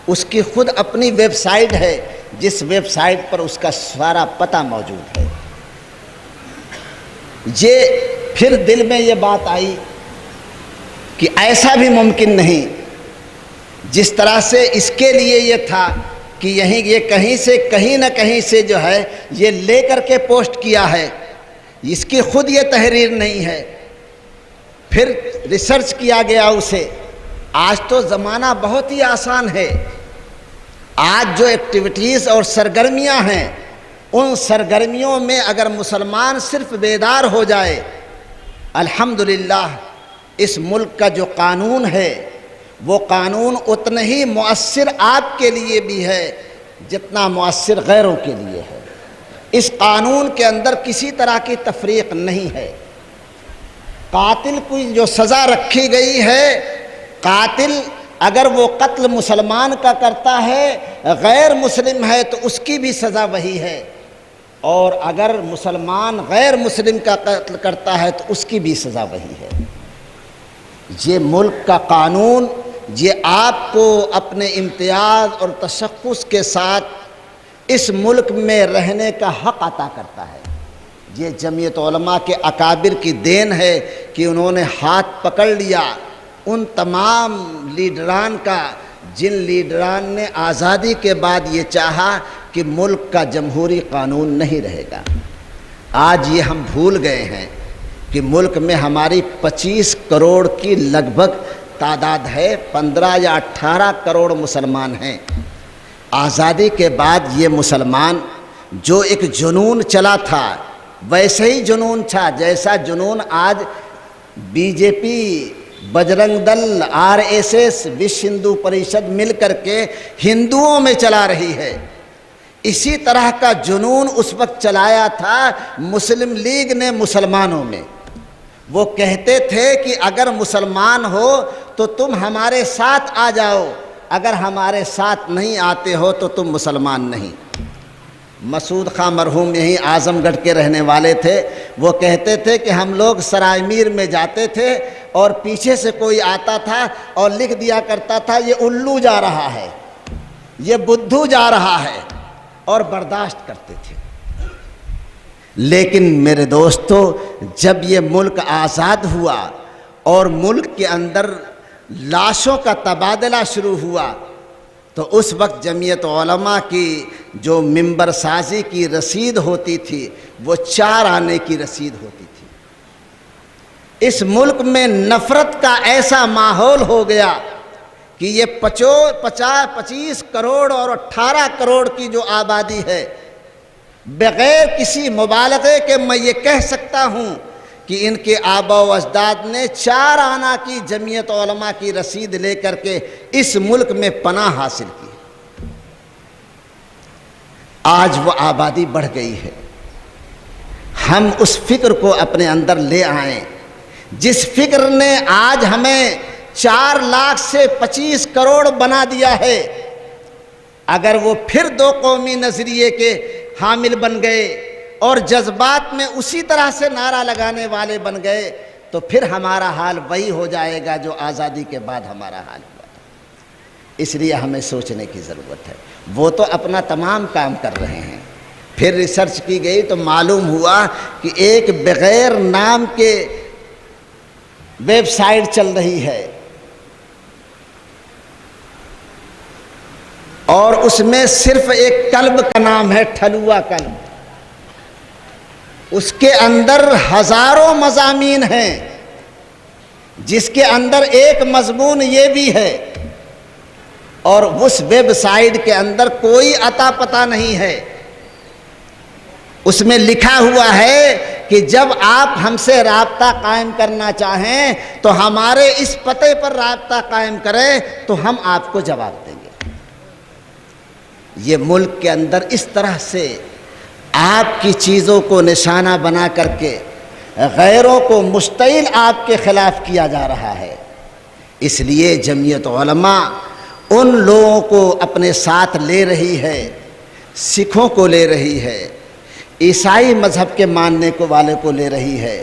اس کی خود اپنی ویب سائٹ ہے، جس ویب سائٹ پر اس کا سارا پتہ موجود ہے۔ یہ پھر دل میں یہ بات آئی کہ ایسا بھی ممکن نہیں، جس طرح سے اس کے لیے یہ تھا کہ یہ کہیں نہ کہیں سے جو ہے یہ لے کر کے پوسٹ کیا ہے، اس کی خود یہ تحریر نہیں ہے۔ پھر ریسرچ کیا گیا اسے۔ آج تو زمانہ بہت ہی آسان ہے، آج جو ایکٹیویٹیز اور سرگرمیاں ہیں، ان سرگرمیوں میں اگر مسلمان صرف بیدار ہو جائے، الحمدللہ اس ملک کا جو قانون ہے وہ قانون اتنا ہی مؤثر آپ کے لیے بھی ہے جتنا مؤثر غیروں کے لیے ہے۔ اس قانون کے اندر کسی طرح کی تفریق نہیں ہے۔ قاتل کو جو سزا رکھی گئی ہے، قاتل اگر وہ قتل مسلمان کا کرتا ہے، غیر مسلم ہے تو اس کی بھی سزا وہی ہے، اور اگر مسلمان غیر مسلم کا قتل کرتا ہے تو اس کی بھی سزا وہی ہے۔ یہ ملک کا قانون یہ آپ کو اپنے امتیاز اور تشخص کے ساتھ اس ملک میں رہنے کا حق عطا کرتا ہے۔ یہ جمعیت علماء کے اکابر کی دین ہے کہ انہوں نے ہاتھ پکڑ لیا ان تمام لیڈران کا، جن لیڈران نے آزادی کے بعد یہ چاہا کہ ملک کا جمہوری قانون نہیں رہے گا۔ آج یہ ہم بھول گئے ہیں کہ ملک میں ہماری 25 کروڑ کی لگ بھگ تعداد ہے، 15 یا 18 کروڑ مسلمان ہیں۔ آزادی کے بعد یہ مسلمان جو ایک جنون چلا تھا، ویسے ہی جنون تھا جیسا جنون آج بی جے پی، بجرنگ دل، RSS، وشو ہندو پریشد مل کر کے ہندوؤں میں چلا رہی ہے۔ اسی طرح کا جنون اس وقت چلایا تھا مسلم لیگ نے مسلمانوں میں۔ وہ کہتے تھے کہ اگر مسلمان ہو تو تم ہمارے ساتھ آ جاؤ، اگر ہمارے ساتھ نہیں آتے ہو تو تم مسلمان نہیں۔ مسعود خان مرحوم یہیں اعظم گڑھ کے رہنے والے تھے، وہ کہتے تھے کہ ہم لوگ سرائے میر میں جاتے تھے اور پیچھے سے کوئی آتا تھا اور لکھ دیا کرتا تھا یہ الو جا رہا ہے، یہ بدھو جا رہا ہے، اور برداشت کرتے تھے۔ لیکن میرے دوستو، جب یہ ملک آزاد ہوا اور ملک کے اندر لاشوں کا تبادلہ شروع ہوا تو اس وقت جمعیت علماء کی جو ممبر سازی کی رسید ہوتی تھی وہ 4 آنے کی رسید ہوتی تھی۔ اس ملک میں نفرت کا ایسا ماحول ہو گیا کہ یہ 25 کروڑ اور 18 کروڑ کی جو آبادی ہے، بغیر کسی مبالغے کے میں یہ کہہ سکتا ہوں کہ ان کے آبا و اجداد نے 4 آنا کی جمعیت علماء کی رسید لے کر کے اس ملک میں پناہ حاصل کی۔ آج وہ آبادی بڑھ گئی ہے۔ ہم اس فکر کو اپنے اندر لے آئیں جس فکر نے آج ہمیں 4 لاکھ سے 25 کروڑ بنا دیا ہے۔ اگر وہ پھر 2 قومی نظریے کے حامل بن گئے اور جذبات میں اسی طرح سے نعرہ لگانے والے بن گئے تو پھر ہمارا حال وہی ہو جائے گا جو آزادی کے بعد ہمارا حال ہوا تھا۔ اس لیے ہمیں سوچنے کی ضرورت ہے۔ وہ تو اپنا تمام کام کر رہے ہیں۔ پھر ریسرچ کی گئی تو معلوم ہوا کہ ایک بغیر نام کے ویب سائٹ چل رہی ہے، اور اس میں صرف ایک کلب کا نام ہے ٹھلوا کلب، اس کے اندر ہزاروں مضامین ہیں، جس کے اندر ایک مضمون یہ بھی ہے، اور اس ویب سائٹ کے اندر کوئی عطا پتہ نہیں ہے، اس میں لکھا ہوا ہے کہ جب آپ ہم سے رابطہ قائم کرنا چاہیں تو ہمارے اس پتے پر رابطہ قائم کریں تو ہم آپ کو جواب دیں گے۔ یہ ملک کے اندر اس طرح سے آپ کی چیزوں کو نشانہ بنا کر کے غیروں کو مشتعل آپ کے خلاف کیا جا رہا ہے۔ اس لیے جمعیت علماء ان لوگوں کو اپنے ساتھ لے رہی ہے، سکھوں کو لے رہی ہے، عیسائی مذہب کے ماننے کو والے کو لے رہی ہے،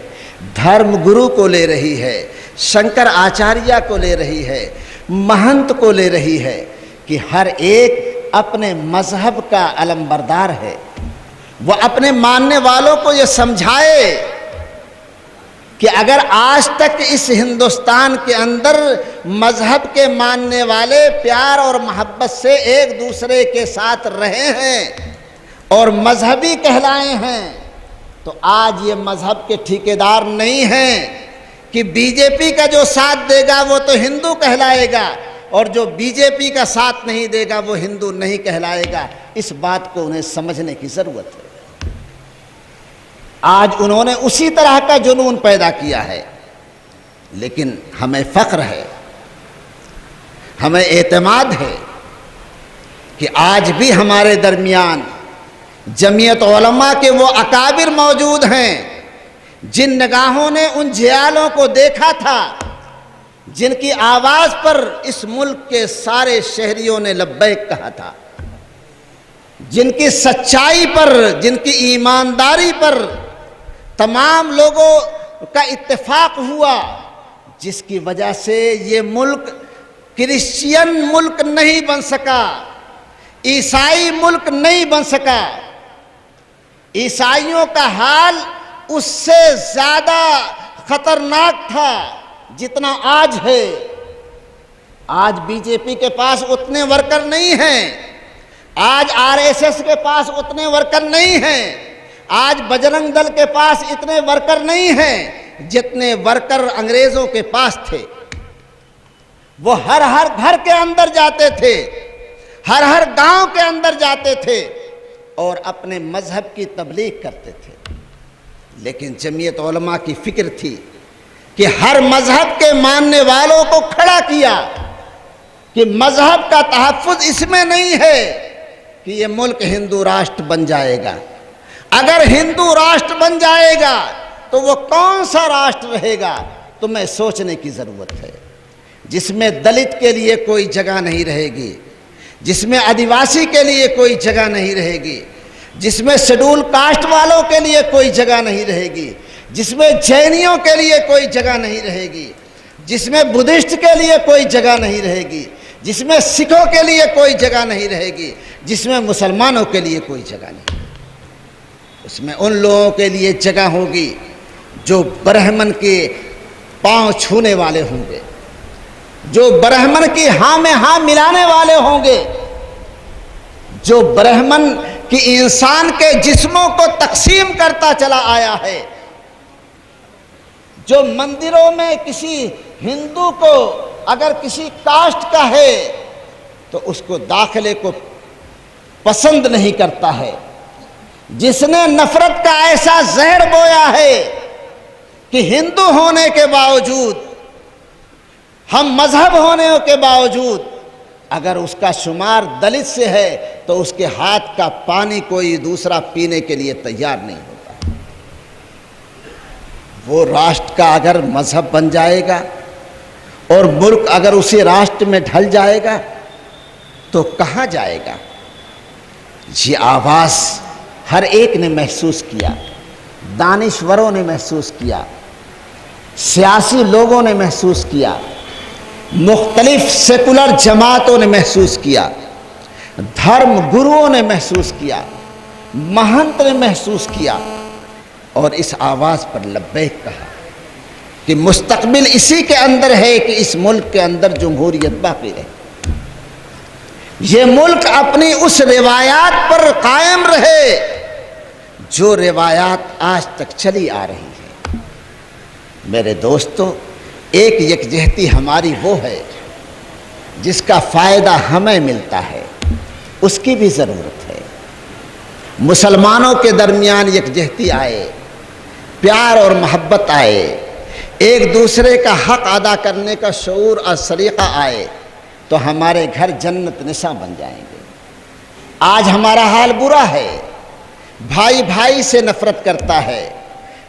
دھرم گرو کو لے رہی ہے، شنکر آچاریہ کو لے رہی ہے، مہنت کو لے رہی ہے، کہ ہر ایک اپنے مذہب کا علمبردار ہے۔ وہ اپنے ماننے والوں کو یہ سمجھائے کہ اگر آج تک اس ہندوستان کے اندر مذہب کے ماننے والے پیار اور محبت سے ایک دوسرے کے ساتھ رہے ہیں اور مذہبی کہلائے ہیں، تو آج یہ مذہب کے ٹھیکیدار نہیں ہیں کہ بی جے پی کا جو ساتھ دے گا وہ تو ہندو کہلائے گا اور جو بی جے پی کا ساتھ نہیں دے گا وہ ہندو نہیں کہلائے گا۔ اس بات کو انہیں سمجھنے کی ضرورت ہے۔ آج انہوں نے اسی طرح کا جنون پیدا کیا ہے، لیکن ہمیں فخر ہے، ہمیں اعتماد ہے کہ آج بھی ہمارے درمیان جمعیت علماء کے وہ اکابر موجود ہیں جن نگاہوں نے ان جیالوں کو دیکھا تھا، جن کی آواز پر اس ملک کے سارے شہریوں نے لبیک کہا تھا، جن کی سچائی پر، جن کی ایمانداری پر تمام لوگوں کا اتفاق ہوا، جس کی وجہ سے یہ ملک کرسچین ملک نہیں بن سکا، عیسائی ملک نہیں بن سکا۔ عیسائیوں کا حال اس سے زیادہ خطرناک تھا جتنا آج ہے۔ آج بی جے پی کے پاس اتنے ورکر نہیں ہیں، آج آر ایس ایس کے پاس اتنے ورکر نہیں ہیں، آج بجرنگ دل کے پاس اتنے ورکر نہیں ہیں جتنے ورکر انگریزوں کے پاس تھے۔ وہ ہر گھر کے اندر جاتے تھے، ہر گاؤں کے اندر جاتے تھے اور اپنے مذہب کی تبلیغ کرتے تھے۔ لیکن جمعیت علماء کی فکر تھی کہ ہر مذہب کے ماننے والوں کو کھڑا کیا کہ مذہب کا تحفظ اس میں نہیں ہے کہ یہ ملک ہندو راشٹر بن جائے گا۔ اگر ہندو راشٹر بن جائے گا تو وہ کون سا راشٹر رہے گا؟ تمہیں سوچنے کی ضرورت ہے، جس میں دلت کے لیے کوئی جگہ نہیں رہے گی، جس میں آدیواسی کے لیے کوئی جگہ نہیں رہے گی، جس میں شیڈول کاسٹ والوں کے لیے کوئی جگہ نہیں رہے گی، جس میں جینیوں کے لیے کوئی جگہ نہیں رہے گی، جس میں بدھسٹ کے لیے کوئی جگہ نہیں رہے گی، جس میں سکھوں کے لیے کوئی جگہ نہیں رہے گی، جس میں مسلمانوں کے لیے کوئی جگہ نہیں۔ اس میں ان لوگوں کے لیے جگہ ہوگی جو برہمن کے پاؤں چھونے والے ہوں گے، جو برہمن کی ہاں میں ہاں ملانے والے ہوں گے، جو برہمن کی انسان کے جسموں کو تقسیم کرتا چلا آیا ہے، جو مندروں میں کسی ہندو کو اگر کسی کاسٹ کا ہے تو اس کو داخلے کو پسند نہیں کرتا ہے، جس نے نفرت کا ایسا زہر بویا ہے کہ ہندو ہونے کے باوجود، ہم مذہب ہونے کے باوجود اگر اس کا شمار دلت سے ہے تو اس کے ہاتھ کا پانی کوئی دوسرا پینے کے لیے تیار نہیں ہوتا۔ وہ راشٹر کا اگر مذہب بن جائے گا اور ملک اگر اسی راشٹر میں ڈھل جائے گا تو کہاں جائے گا؟ یہ آواز ہر ایک نے محسوس کیا، دانشوروں نے محسوس کیا، سیاسی لوگوں نے محسوس کیا، مختلف سیکولر جماعتوں نے محسوس کیا، دھرم گروؤں نے محسوس کیا، مہنت نے محسوس کیا اور اس آواز پر لبیک کہا کہ مستقبل اسی کے اندر ہے کہ اس ملک کے اندر جمہوریت باقی رہے۔ یہ ملک اپنی اس روایات پر قائم رہے جو روایات آج تک چلی آ رہی ہیں۔ میرے دوستو، ایک یکجہتی ہماری وہ ہے جس کا فائدہ ہمیں ملتا ہے، اس کی بھی ضرورت ہے۔ مسلمانوں کے درمیان یکجہتی آئے، پیار اور محبت آئے، ایک دوسرے کا حق ادا کرنے کا شعور اور سلیقہ آئے تو ہمارے گھر جنت نشاں بن جائیں گے۔ آج ہمارا حال برا ہے، بھائی بھائی سے نفرت کرتا ہے،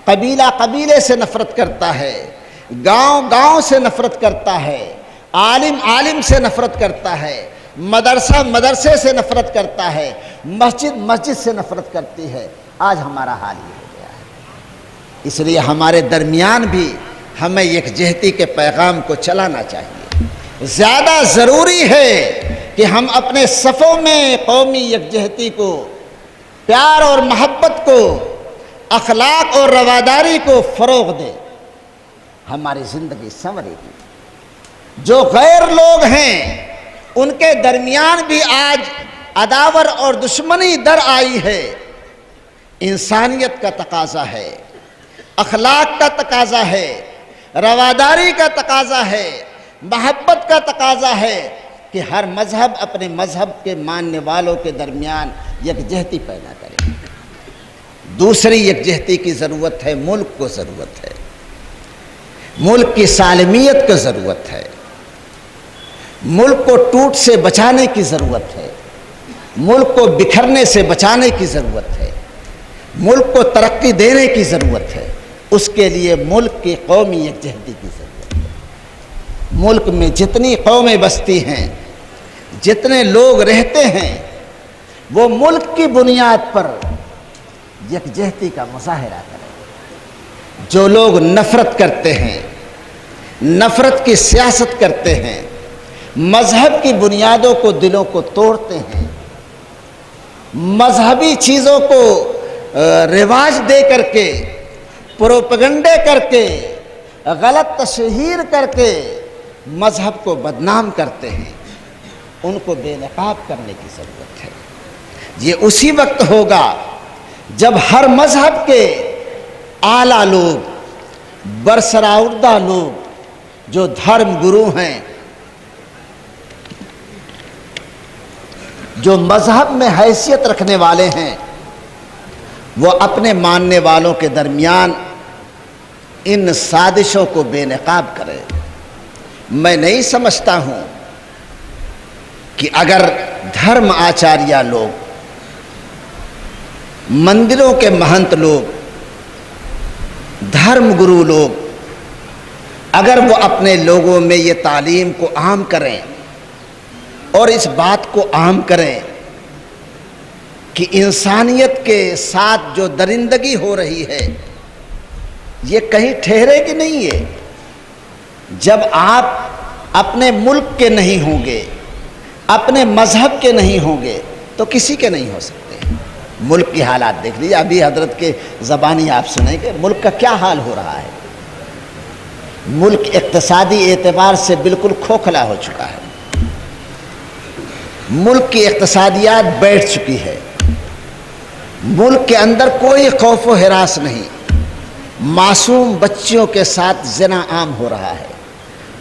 قبیلہ قبیلے سے نفرت کرتا ہے، گاؤں گاؤں سے نفرت کرتا ہے، عالم عالم سے نفرت کرتا ہے، مدرسہ مدرسے سے نفرت کرتا ہے، مسجد مسجد سے نفرت کرتی ہے۔ آج ہمارا حال یہ ہو گیا ہے۔ اس لیے ہمارے درمیان بھی ہمیں یکجہتی کے پیغام کو چلانا چاہیے۔ زیادہ ضروری ہے کہ ہم اپنے صفوں میں قومی یکجہتی کو، پیار اور محبت کو، اخلاق اور رواداری کو فروغ دیں، ہماری زندگی سنورے گی۔ جو غیر لوگ ہیں ان کے درمیان بھی آج عداوت اور دشمنی در آئی ہے۔ انسانیت کا تقاضا ہے، اخلاق کا تقاضا ہے، رواداری کا تقاضا ہے، محبت کا تقاضا ہے کہ ہر مذہب اپنے مذہب کے ماننے والوں کے درمیان یکجہتی پیدا کرے۔ دوسری یکجہتی کی ضرورت ہے، ملک کو ضرورت ہے، ملک کی سالمیت کو ضرورت ہے، ملک کو ٹوٹ سے بچانے کی ضرورت ہے، ملک کو بکھرنے سے بچانے کی ضرورت ہے، ملک کو ترقی دینے کی ضرورت ہے۔ اس کے لیے ملک کی قومی یکجہتی کی ضرورت ہے۔ ملک میں جتنی قومیں بستی ہیں، جتنے لوگ رہتے ہیں، وہ ملک کی بنیاد پر یکجہتی کا مظاہرہ کریں۔ جو لوگ نفرت کرتے ہیں، نفرت کی سیاست کرتے ہیں، مذہب کی بنیادوں کو، دلوں کو توڑتے ہیں، مذہبی چیزوں کو رواج دے کر کے، پروپیگنڈے کر کے، غلط تشہیر کر کے مذہب کو بدنام کرتے ہیں، ان کو بے نقاب کرنے کی ضرورت ہے۔ یہ اسی وقت ہوگا جب ہر مذہب کے اعلیٰ لوگ، برسراردہ لوگ، جو دھرم گرو ہیں، جو مذہب میں حیثیت رکھنے والے ہیں، وہ اپنے ماننے والوں کے درمیان ان سازشوں کو بے نقاب کرے۔ میں نہیں سمجھتا ہوں کہ اگر دھرم آچاریہ لوگ، مندروں کے مہنت لوگ، دھرم گرو لوگ، اگر وہ اپنے لوگوں میں یہ تعلیم کو عام کریں اور اس بات کو عام کریں کہ انسانیت کے ساتھ جو درندگی ہو رہی ہے یہ کہیں ٹھہرے گی نہیں ہے۔ جب آپ اپنے ملک کے نہیں ہوں گے، اپنے مذہب کے نہیں ہوں گے تو کسی کے نہیں ہو سکتے۔ ملک کی حالات دیکھ لیجیے، ابھی حضرت کے زبانی آپ سنیں کہ ملک کا کیا حال ہو رہا ہے۔ ملک اقتصادی اعتبار سے بالکل کھوکھلا ہو چکا ہے، ملک کی اقتصادیات بیٹھ چکی ہے، ملک کے اندر کوئی خوف و ہراس نہیں، معصوم بچیوں کے ساتھ زنا عام ہو رہا ہے،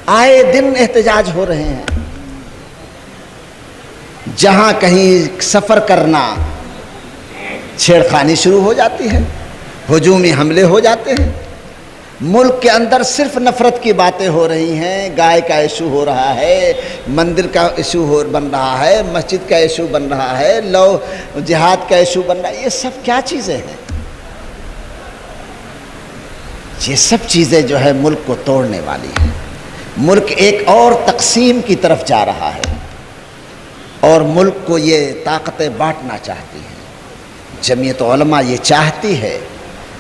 آئے دن احتجاج ہو رہے ہیں، جہاں کہیں سفر کرنا چھیڑخانی شروع ہو جاتی ہے، ہجومی حملے ہو جاتے ہیں۔ ملک کے اندر صرف نفرت کی باتیں ہو رہی ہیں، گائے کا ایشو ہو رہا ہے، مندر کا ایشو بن رہا ہے، مسجد کا ایشو بن رہا ہے، لو جہاد کا ایشو بن رہا ہے۔ یہ سب کیا چیزیں ہیں؟ یہ سب چیزیں جو ہے ملک کو توڑنے والی ہیں۔ ملک ایک اور تقسیم کی طرف جا رہا ہے اور ملک کو یہ طاقتیں بانٹنا چاہتی ہیں۔ جمعیت علماء یہ چاہتی ہے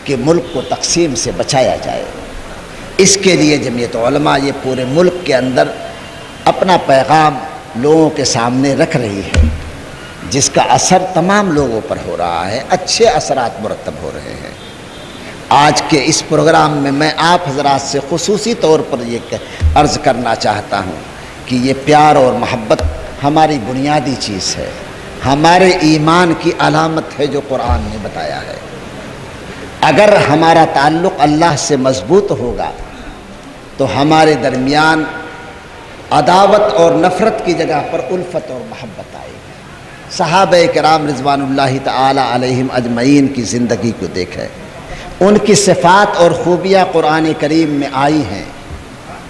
کہ ملک کو تقسیم سے بچایا جائے۔ اس کے لیے جمعیت علماء یہ پورے ملک کے اندر اپنا پیغام لوگوں کے سامنے رکھ رہی ہے، جس کا اثر تمام لوگوں پر ہو رہا ہے، اچھے اثرات مرتب ہو رہے ہیں۔ آج کے اس پروگرام میں میں آپ حضرات سے خصوصی طور پر یہ عرض کرنا چاہتا ہوں کہ یہ پیار اور محبت ہماری بنیادی چیز ہے، ہمارے ایمان کی علامت ہے جو قرآن نے بتایا ہے۔ اگر ہمارا تعلق اللہ سے مضبوط ہوگا تو ہمارے درمیان عداوت اور نفرت کی جگہ پر الفت اور محبت آئے گی۔ صحابہ کرام رضوان اللہ تعالی علیہم اجمعین کی زندگی کو دیکھیں، ان کی صفات اور خوبیاں قرآن کریم میں آئی ہیں۔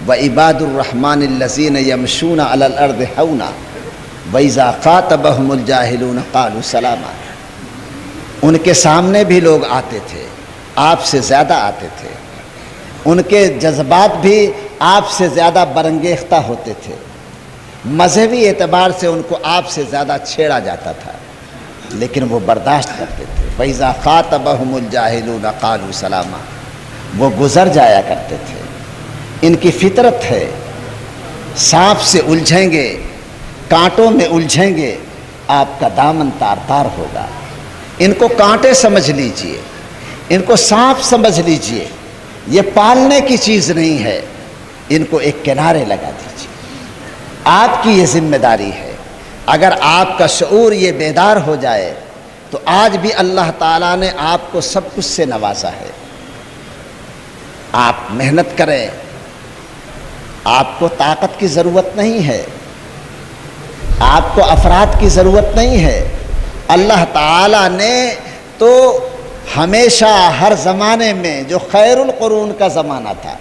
وعباد الرحمن الذین یمشون علی الارض ہونا وَإِذَا خَاطَبَهُمُ الْجَاهِلُونَ قَالُوا سَلَامًا۔ ان کے سامنے بھی لوگ آتے تھے، آپ سے زیادہ آتے تھے، ان کے جذبات بھی آپ سے زیادہ برانگیختہ ہوتے تھے، مذہبی اعتبار سے ان کو آپ سے زیادہ چھیڑا جاتا تھا، لیکن وہ برداشت کرتے تھے۔ وَإِذَا خَاطَبَهُمُ الْجَاهِلُونَ قَالُوا سَلَامًا، وہ گزر جایا کرتے تھے۔ ان کی فطرت ہے، سانپ سے الجھیں گے، کانٹوں میں الجھیں گے، آپ کا دامن تار تار ہوگا۔ ان کو کانٹے سمجھ لیجئے، ان کو سانپ سمجھ لیجئے، یہ پالنے کی چیز نہیں ہے، ان کو ایک کنارے لگا دیجئے۔ آپ کی یہ ذمہ داری ہے۔ اگر آپ کا شعور یہ بیدار ہو جائے تو آج بھی اللہ تعالیٰ نے آپ کو سب کچھ سے نوازا ہے۔ آپ محنت کریں، آپ کو طاقت کی ضرورت نہیں ہے، آپ کو افراد کی ضرورت نہیں ہے۔ اللہ تعالیٰ نے تو ہمیشہ ہر زمانے میں جو خیر القرون کا زمانہ تھا،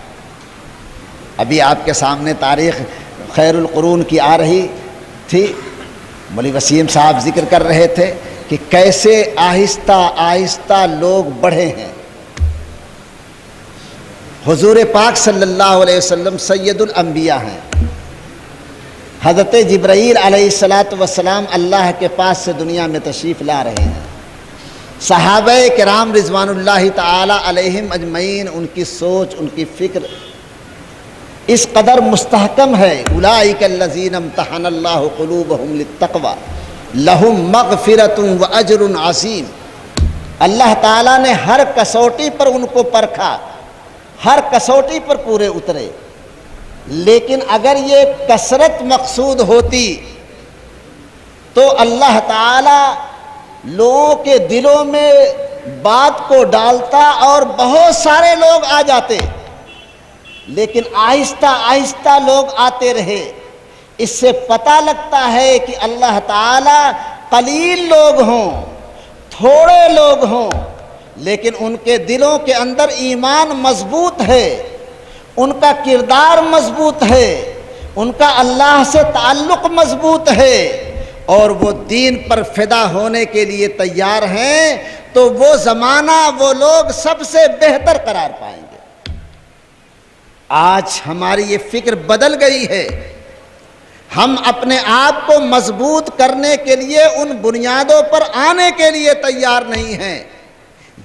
ابھی آپ کے سامنے تاریخ خیر القرون کی آ رہی تھی، مولوی وسیم صاحب ذکر کر رہے تھے کہ کیسے آہستہ آہستہ لوگ بڑھے ہیں۔ حضور پاک صلی اللہ علیہ وسلم سید الانبیاء ہیں۔ حضرت جبرائیل علیہ السلام اللہ کے پاس سے دنیا میں تشریف لا رہے ہیں۔ صحابہ کرام رضوان اللہ تعالی علیہم اجمعین، ان کی سوچ، ان کی فکر اس قدر مستحکم ہے۔ اولئک الذین امتحن اللہ قلوبہم للتقوی لہم مغفرۃ واجر عظیم۔ اللہ تعالیٰ نے ہر کسوٹی پر ان کو پرکھا، ہر کسوٹی پر پورے اترے، لیکن اگر یہ کثرت مقصود ہوتی تو اللہ تعالی لوگوں کے دلوں میں بات کو ڈالتا اور بہت سارے لوگ آ جاتے، لیکن آہستہ آہستہ لوگ آتے رہے۔ اس سے پتہ لگتا ہے کہ اللہ تعالی قلیل لوگ ہوں، تھوڑے لوگ ہوں، لیکن ان کے دلوں کے اندر ایمان مضبوط ہے، ان کا کردار مضبوط ہے، ان کا اللہ سے تعلق مضبوط ہے، اور وہ دین پر فدا ہونے کے لیے تیار ہیں، تو وہ زمانہ وہ لوگ سب سے بہتر قرار پائیں گے۔ آج ہماری یہ فکر بدل گئی ہے۔ ہم اپنے آپ کو مضبوط کرنے کے لیے ان بنیادوں پر آنے کے لیے تیار نہیں ہیں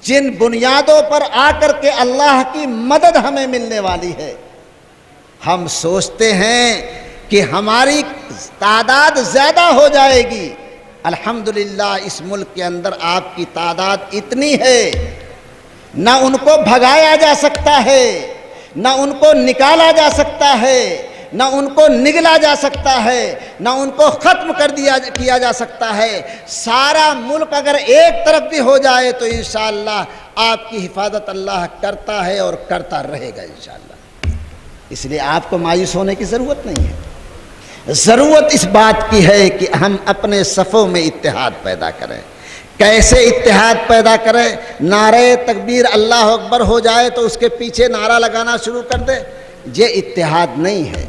جن بنیادوں پر آ کر کے اللہ کی مدد ہمیں ملنے والی ہے۔ ہم سوچتے ہیں کہ ہماری تعداد زیادہ ہو جائے گی۔ الحمدللہ اس ملک کے اندر آپ کی تعداد اتنی ہے، نہ ان کو بھگایا جا سکتا ہے، نہ ان کو نکالا جا سکتا ہے، نہ ان کو نگلا جا سکتا ہے، نہ ان کو ختم کیا جا سکتا ہے۔ سارا ملک اگر ایک طرف بھی ہو جائے تو انشاءاللہ آپ کی حفاظت اللہ کرتا ہے اور کرتا رہے گا انشاءاللہ۔ اس لیے آپ کو مایوس ہونے کی ضرورت نہیں ہے۔ ضرورت اس بات کی ہے کہ ہم اپنے صفوں میں اتحاد پیدا کریں۔ کیسے اتحاد پیدا کریں؟ نعرہ تکبیر اللہ اکبر ہو جائے تو اس کے پیچھے نعرہ لگانا شروع کر دے، یہ اتحاد نہیں ہے۔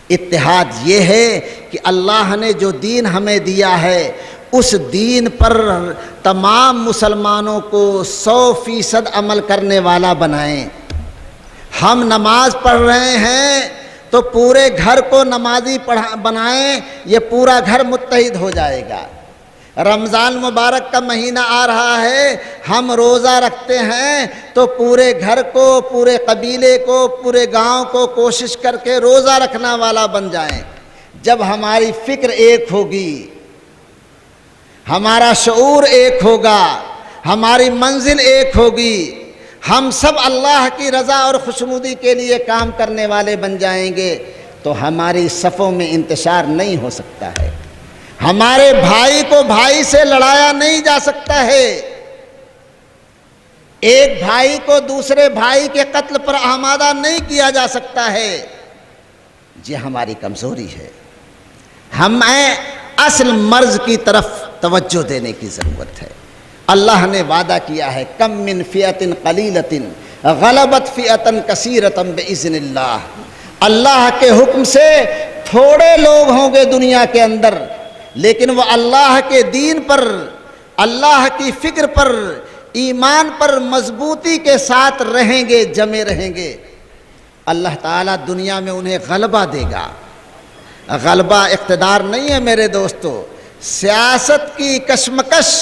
اتحاد یہ ہے کہ اللہ نے جو دین ہمیں دیا ہے اس دین پر تمام مسلمانوں کو 100% عمل کرنے والا بنائیں۔ ہم نماز پڑھ رہے ہیں تو پورے گھر کو نمازی بنائیں، یہ پورا گھر متحد ہو جائے گا۔ رمضان مبارک کا مہینہ آ رہا ہے، ہم روزہ رکھتے ہیں تو پورے گھر کو، پورے قبیلے کو، پورے گاؤں کو کوشش کر کے روزہ رکھنا والا بن جائیں۔ جب ہماری فکر ایک ہوگی، ہمارا شعور ایک ہوگا، ہماری منزل ایک ہوگی، ہم سب اللہ کی رضا اور خوشنودی کے لیے کام کرنے والے بن جائیں گے، تو ہماری صفوں میں انتشار نہیں ہو سکتا ہے، ہمارے بھائی کو بھائی سے لڑایا نہیں جا سکتا ہے، ایک بھائی کو دوسرے بھائی کے قتل پر آمادہ نہیں کیا جا سکتا ہے۔ یہ ہماری کمزوری ہے، ہمیں اصل مرض کی طرف توجہ دینے کی ضرورت ہے۔ اللہ نے وعدہ کیا ہے، کم من فئۃ قلیلۃ غلبت فئۃ کثیرۃ باذن اللہ۔ اللہ کے حکم سے تھوڑے لوگ ہوں گے دنیا کے اندر، لیکن وہ اللہ کے دین پر، اللہ کی فکر پر، ایمان پر مضبوطی کے ساتھ رہیں گے، جمے رہیں گے۔ اللہ تعالیٰ دنیا میں انہیں غلبہ دے گا۔ غلبہ اقتدار نہیں ہے میرے دوستو، سیاست کی کشمکش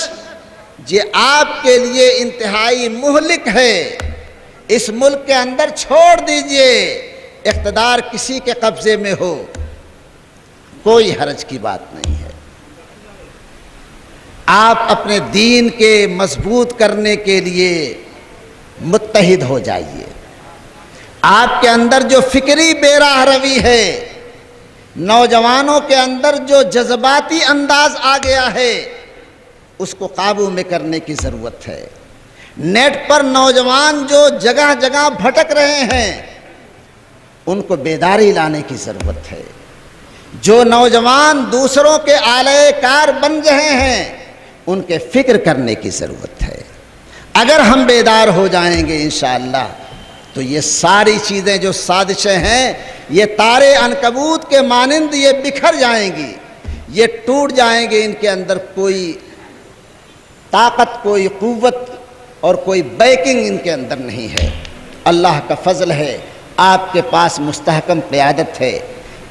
یہ آپ کے لیے انتہائی مہلک ہے۔ اس ملک کے اندر چھوڑ دیجئے اقتدار کسی کے قبضے میں ہو، کوئی حرج کی بات نہیں ہے۔ آپ اپنے دین کے مضبوط کرنے کے لیے متحد ہو جائیے۔ آپ کے اندر جو فکری بے راہ روی ہے، نوجوانوں کے اندر جو جذباتی انداز آ گیا ہے، اس کو قابو میں کرنے کی ضرورت ہے۔ نیٹ پر نوجوان جو جگہ جگہ بھٹک رہے ہیں، ان کو بیداری لانے کی ضرورت ہے۔ جو نوجوان دوسروں کے آلے کار بن رہے ہیں، ان کے فکر کرنے کی ضرورت ہے۔ اگر ہم بیدار ہو جائیں گے انشاءاللہ تو یہ ساری چیزیں جو سازشیں ہیں، یہ تارے عنکبوت کے مانند یہ بکھر جائیں گی، یہ ٹوٹ جائیں گے۔ ان کے اندر کوئی طاقت، کوئی قوت اور کوئی بیکنگ ان کے اندر نہیں ہے۔ اللہ کا فضل ہے، آپ کے پاس مستحکم قیادت ہے،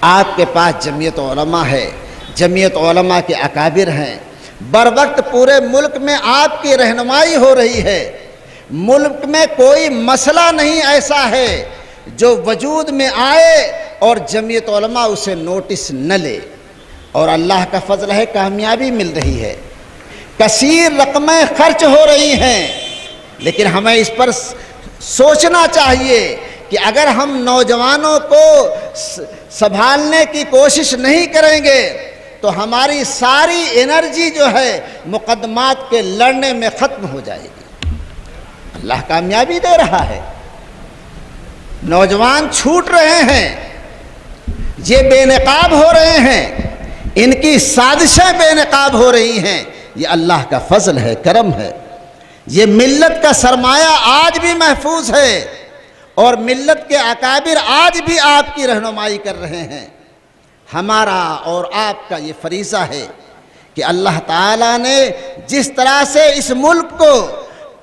آپ کے پاس جمعیت علماء ہے، جمعیت علماء کے اکابر ہیں، بر وقت پورے ملک میں آپ کی رہنمائی ہو رہی ہے۔ ملک میں کوئی مسئلہ نہیں ایسا ہے جو وجود میں آئے اور جمعیت علماء اسے نوٹس نہ لے، اور اللہ کا فضل ہے، کامیابی مل رہی ہے، کثیر رقمیں خرچ ہو رہی ہیں۔ لیکن ہمیں اس پر سوچنا چاہیے کہ اگر ہم نوجوانوں کو سنبھالنے کی کوشش نہیں کریں گے تو ہماری ساری انرجی جو ہے مقدمات کے لڑنے میں ختم ہو جائے گی۔ اللہ کامیابی دے رہا ہے، نوجوان چھوٹ رہے ہیں، یہ بے نقاب ہو رہے ہیں، ان کی سازشیں بے نقاب ہو رہی ہیں۔ یہ اللہ کا فضل ہے، کرم ہے۔ یہ ملت کا سرمایہ آج بھی محفوظ ہے، اور ملت کے اکابر آج بھی آپ کی رہنمائی کر رہے ہیں۔ ہمارا اور آپ کا یہ فریضہ ہے کہ اللہ تعالیٰ نے جس طرح سے اس ملک کو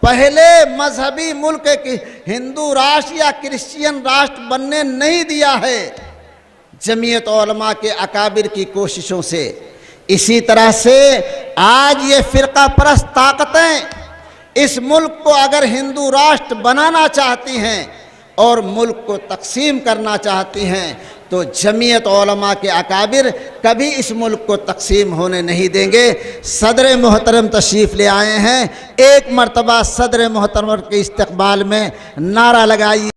پہلے مذہبی ملک کی ہندو راشٹر یا کرسچین راشٹر بننے نہیں دیا ہے جمعیت علماء کے اکابر کی کوششوں سے، اسی طرح سے آج یہ فرقہ پرست طاقتیں اس ملک کو اگر ہندو راشٹر بنانا چاہتی ہیں اور ملک کو تقسیم کرنا چاہتی ہیں تو جمعیت علماء کے اکابر کبھی اس ملک کو تقسیم ہونے نہیں دیں گے۔ صدر محترم تشریف لے آئے ہیں، ایک مرتبہ صدر محترم کے استقبال میں نعرہ لگائیے۔